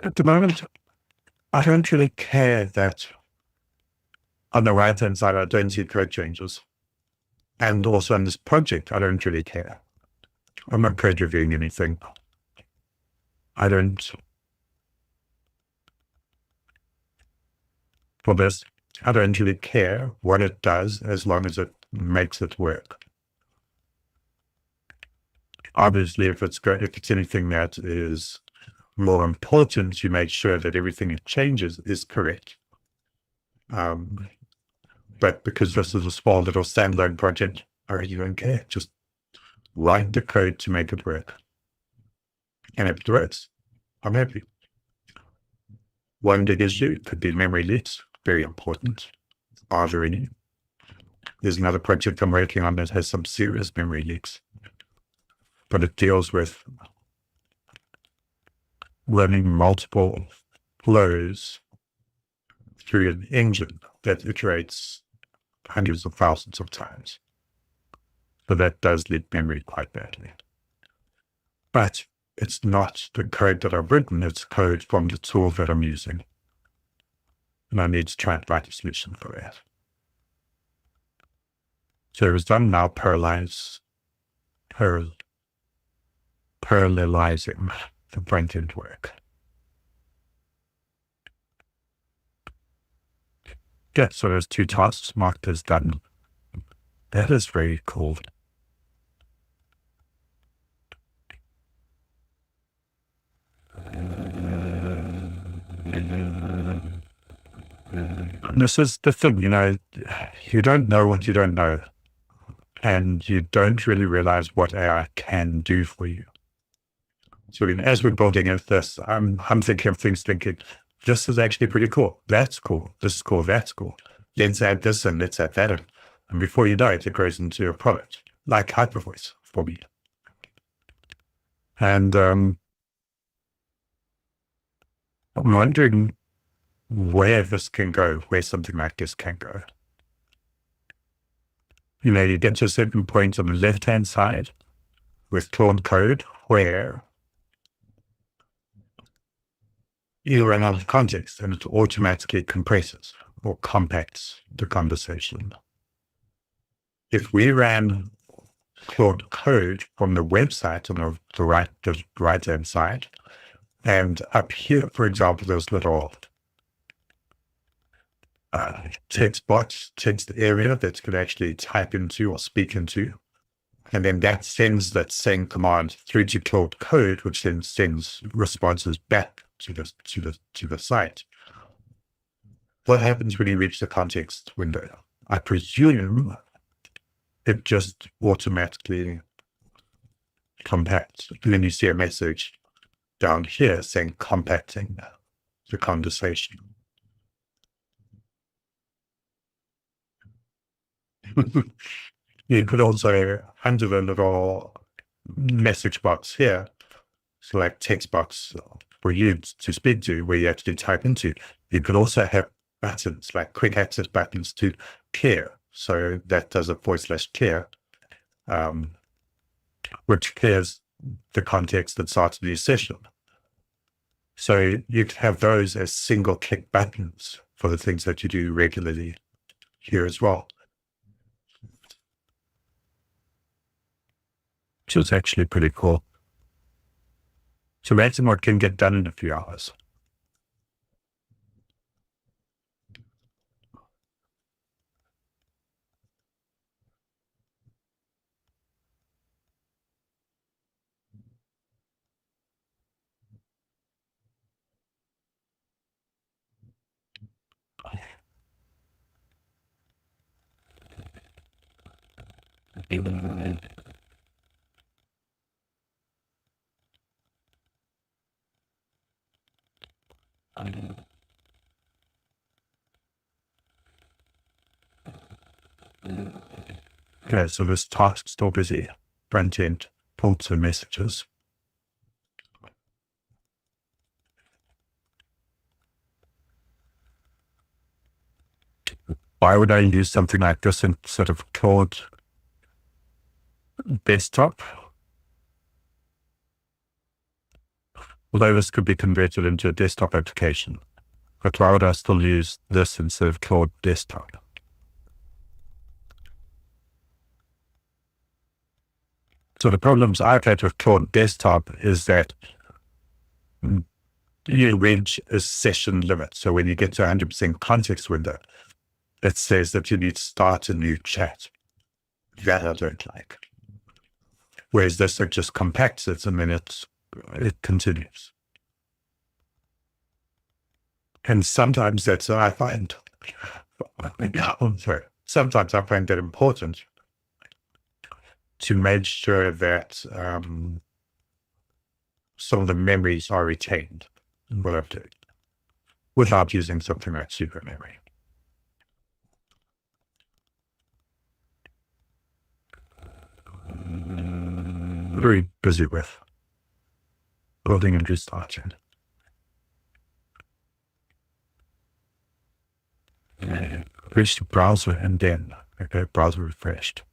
[SPEAKER 1] At the moment, I don't really care that on the right-hand side, I don't see code changes. And also on this project, I don't really care. I'm not code reviewing anything. For this, I don't really care what it does as long as it makes it work. Obviously, if it's anything that is more important, you make sure that everything it changes is correct. But because this is a small little standalone project, I really don't care. Just write the code to make it work. And if it works, I'm happy. One big issue could be memory leaks, very important. Are there any? There's another project I'm working on that has some serious memory leaks, but it deals with running multiple flows through an engine that iterates hundreds of thousands of times. So that does leak memory quite badly. But it's not the code that I've written, it's code from the tool that I'm using. And I need to try and write a solution for that. So it's done now, parallelizing the front-end work. Yeah, so there's 2 tasks marked as done. That is very cool. And this is the thing, you don't know what you don't know. And you don't really realize what AI can do for you. So as we're building this, I'm thinking of things thinking, this is actually pretty cool. That's cool. This is cool. That's cool. Let's add this and let's add that in. And before you know it, it grows into a product like HyperVoice for me. And I'm wondering where this can go, where something like this can go. You get to a certain point on the left-hand side with Claude Code where you run out of context and it automatically compresses or compacts the conversation. If we ran Claude Code from the website on the right-hand side, and up here, for example, there's little text box, text area that could actually type into or speak into. And then that sends that same command through to Claude Code, which then sends responses back to the site. What happens when you reach the context window? I presume it just automatically compacts. And then you see a message down here saying compacting the conversation. You could also, under the little message box here, select text box for you to speak to, where you actually type into. You could also have buttons, like quick access buttons to clear. So that does a /clear, which clears the context that starts the session. So you could have those as single click buttons for the things that you do regularly here as well. Which is actually pretty cool. So imagine what can get done in a few hours. Okay, so this task still busy. Front end, pull to messages. Why would I use something like this instead of Claude Desktop? Although this could be converted into a desktop application, but why would I still use this instead of Claude Desktop? So the problems I've had with Claude Desktop is that you reach a session limit. So when you get to 100% context window, it says that you need to start a new chat. That I don't like. Whereas this, it just compacts it and then it continues. And sometimes that's, I find, sometimes I find that important to make sure that some of the memories are retained in what I'm doing without using something like super memory. Very busy with building and restarting. Refresh the browser and then, okay, browser refreshed.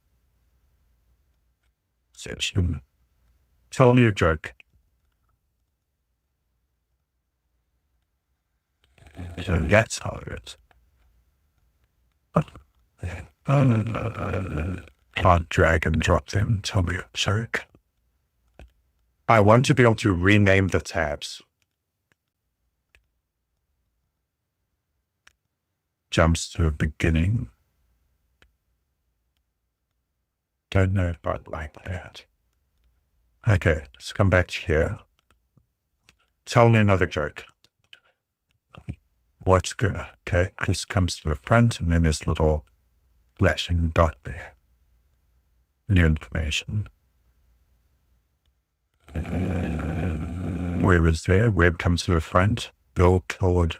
[SPEAKER 1] Session. Tell me a joke. So that's how it is. Can't drag and drop them. Tell me a joke. I want to be able to rename the tabs. Jumps to a beginning. Don't know if I'd like that. Okay, let's come back here. Tell me another joke. What's good? Okay, this comes to the front and then this little flashing dot there. New information. Where is there? Web comes to the front. Bill code.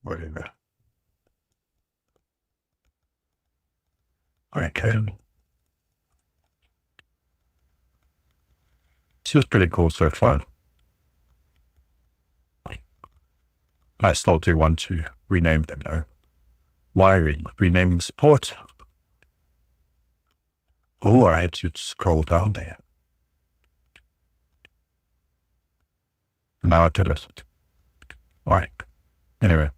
[SPEAKER 1] Whatever. Okay. This was pretty cool so far. I still do want to rename them though. Wiring, renaming support. Oh, I had to scroll down there. Now I did it. All right. Anyway.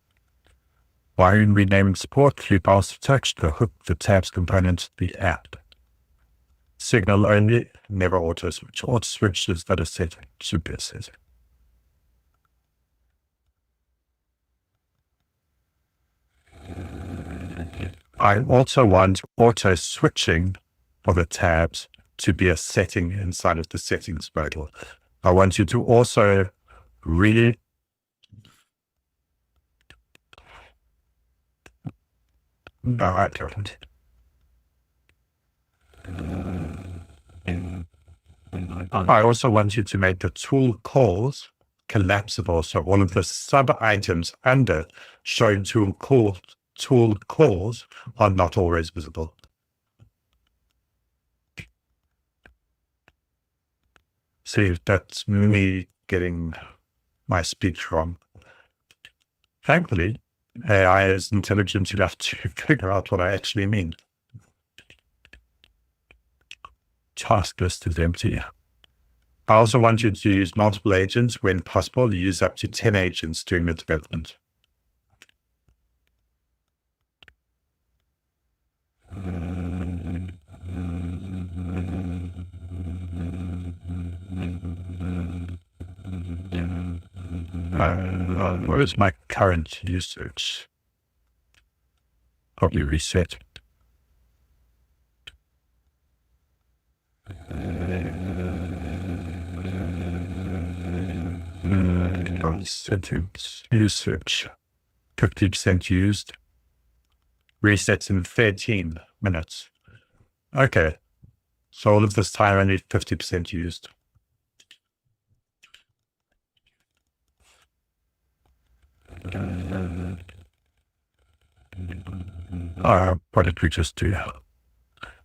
[SPEAKER 1] Wiring, renaming support, through mouse touch to hook the tabs component to the app. Signal only, never auto switch. Auto switch is that a setting, should be a setting. I also want auto switching for the tabs to be a setting inside of the settings module. I want you to also read I also want you to make the tool calls collapsible, so all of the sub items under showing tool calls are not always visible. See, that's me getting my speech wrong. Thankfully, AI is intelligent enough to figure out what I actually mean. Task list is empty. I also want you to use multiple agents when possible. Use up to 10 agents during the development. What is my current usage? Probably reset. Settings, usage, 50% used. Resets in 13 minutes. Okay. So all of this time I need 50% used. What did we just do?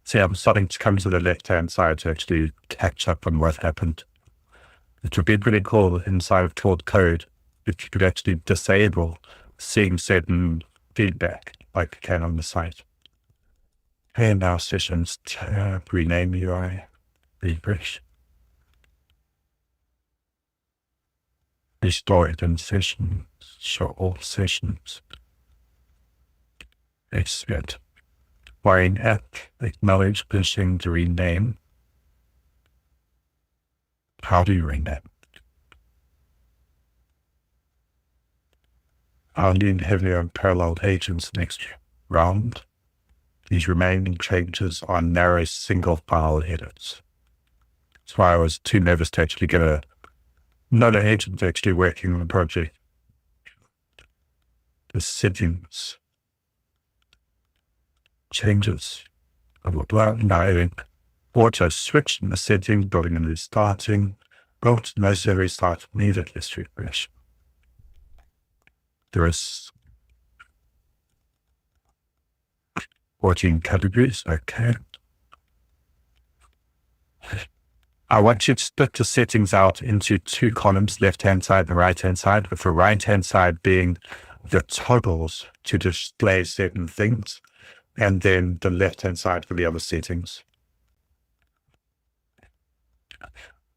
[SPEAKER 1] See, I'm starting to come to the left-hand side to actually catch up on what happened. It would be pretty cool inside of Claude Code if you could actually disable seeing certain feedback like you can on the site. And now sessions, rename UI, refresh. Restore it in sessions, show all sessions. Expect. Wiring app, acknowledge pushing to rename. How do you rename? I'll need heavier and parallel agents next round. These remaining changes are narrow single file edits. That's why I was too nervous to actually get another agent actually working on the project. The settings, changes, blah, blah, blah. Now, auto switch in the settings, building and restarting, built necessary restart needed list refresh. There is 14 categories. Okay. I want you to split the settings out into two columns, left-hand side and right-hand side, with the right-hand side being the toggles to display certain things, and then the left-hand side for the other settings.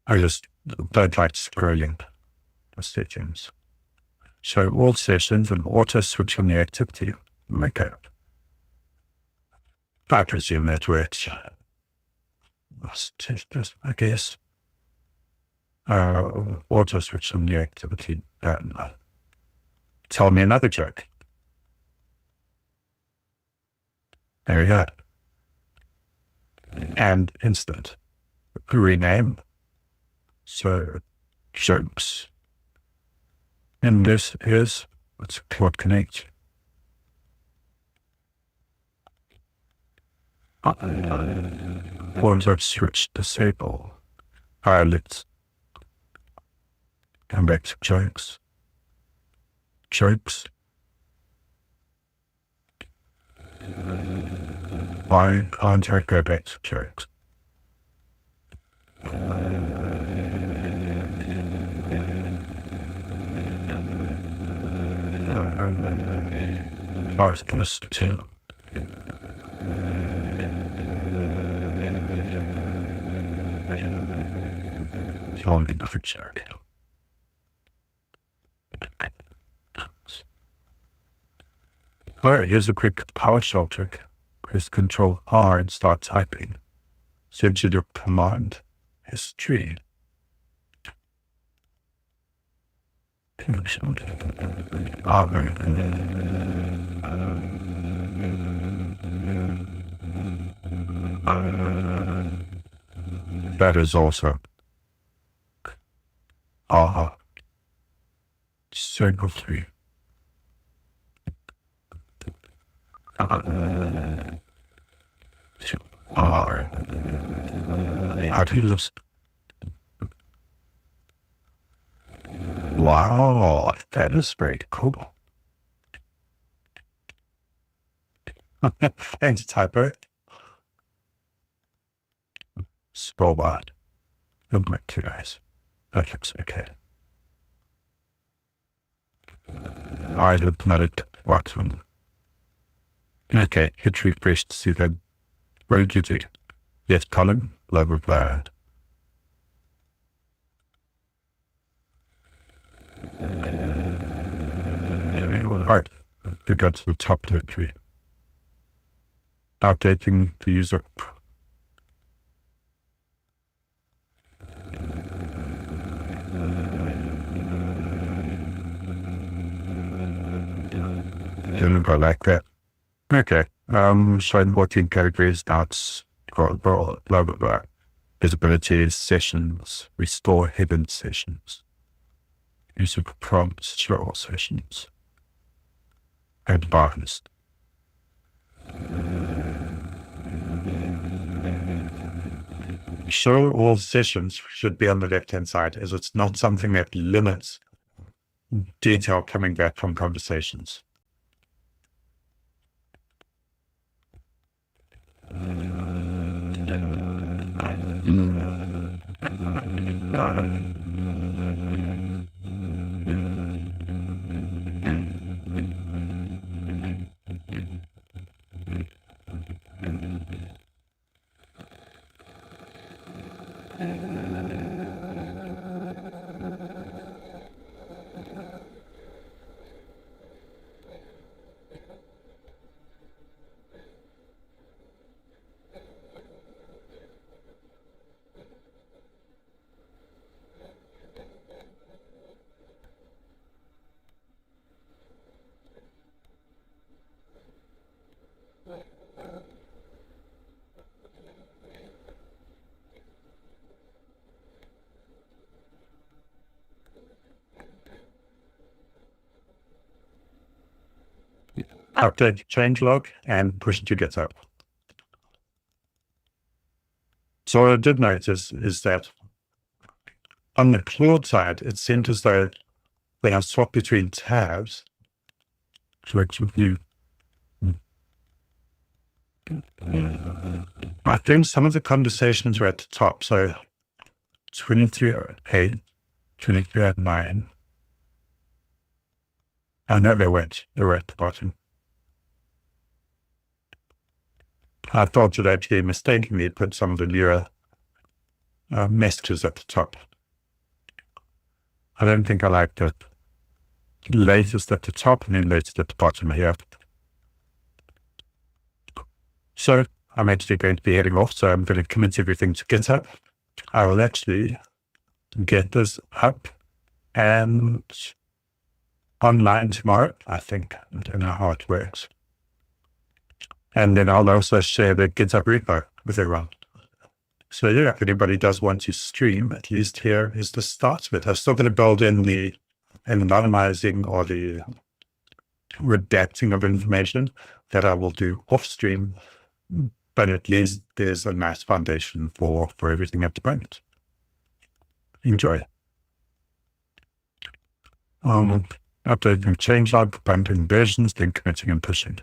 [SPEAKER 1] I just don't like scrolling the settings. Show all sessions and auto switch on the activity. Okay. I presume that works. Let's test this, I guess. Auto switch on the activity. Tell me another joke. There we go. And instant. Rename. So, jokes. And this is what's Cloud Connect. Auto switch disable. Alright, let's come back to jokes. Jokes. Why can't I go back to jokes? I was going to tell. Only another joke. Alright, here's a quick PowerShell trick. Press Control R and start typing. Search your command history. That is also circle 3. How do you listen? Wow, that is very cool. Thanks, typo. Scroll bar. Go back to guys. That looks okay. I look at it. What one? Okay, hit refresh to see that. Row duty. Left column, lower bar. Alright, we got to the top directory. Updating the user. Didn't go like that. Okay. Showing 14 categories. Now it's got blah, blah, blah. Visibility, sessions, restore hidden sessions. User prompts, show all sessions. Advanced. Show all sessions should be on the left-hand side, as it's not something that limits detail coming back from conversations. update changelog and push it to GitHub. So what I did notice is that on the Claude side, it seemed as though when I swap between tabs, so I think some of the conversations were at the top. So 2308, 2309. I know they were at the bottom. I thought that actually mistakenly put some of the newer messages at the top. I don't think I like the latest at the top and then latest at the bottom here. So I'm actually going to be heading off. So I'm going to commit everything to GitHub. I will actually get this up and online tomorrow, I think. I don't know how it works. And then I'll also share the GitHub repo with everyone. So yeah, if anybody does want to stream, at least here is the start of it. I'm still going to build in the anonymizing or the redacting of information that I will do off stream, but at least there's a nice foundation for everything at the moment. Enjoy. Updating changelog, bumping versions, then committing and pushing.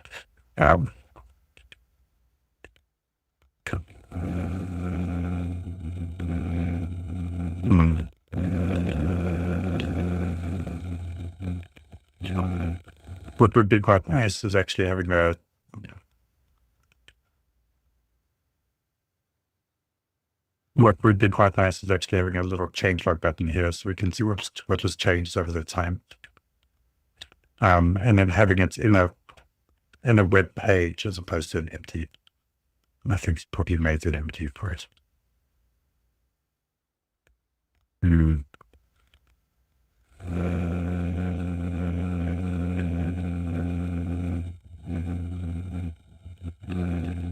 [SPEAKER 1] What would be quite nice is actually having a little changelog button here, so we can see what was changed over the time, and then having it in a web page as opposed to an empty. I think it's probably made it empty for it.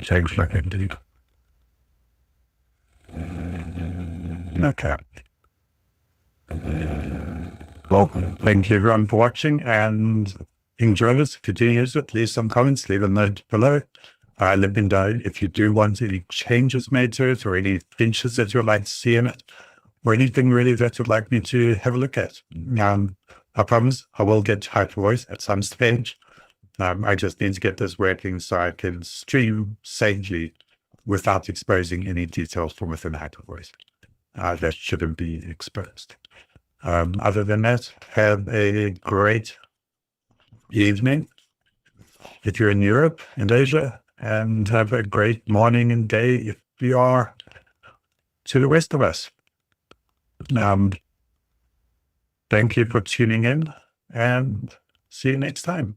[SPEAKER 1] Changelog empty. Okay. Well, thank you everyone for watching and enjoy this. If you do use it, leave some comments, leave a note below. Let me know if you do want any changes made to it or any features that you'd like to see in it or anything really that you'd like me to have a look at. I promise I will get to HyperVoice at some stage. I just need to get this working so I can stream safely without exposing any details from within HyperVoice. That shouldn't be exposed. Other than that, have a great evening if you're in Europe and Asia, and have a great morning and day if you are to the rest of us. Thank you for tuning in and see you next time.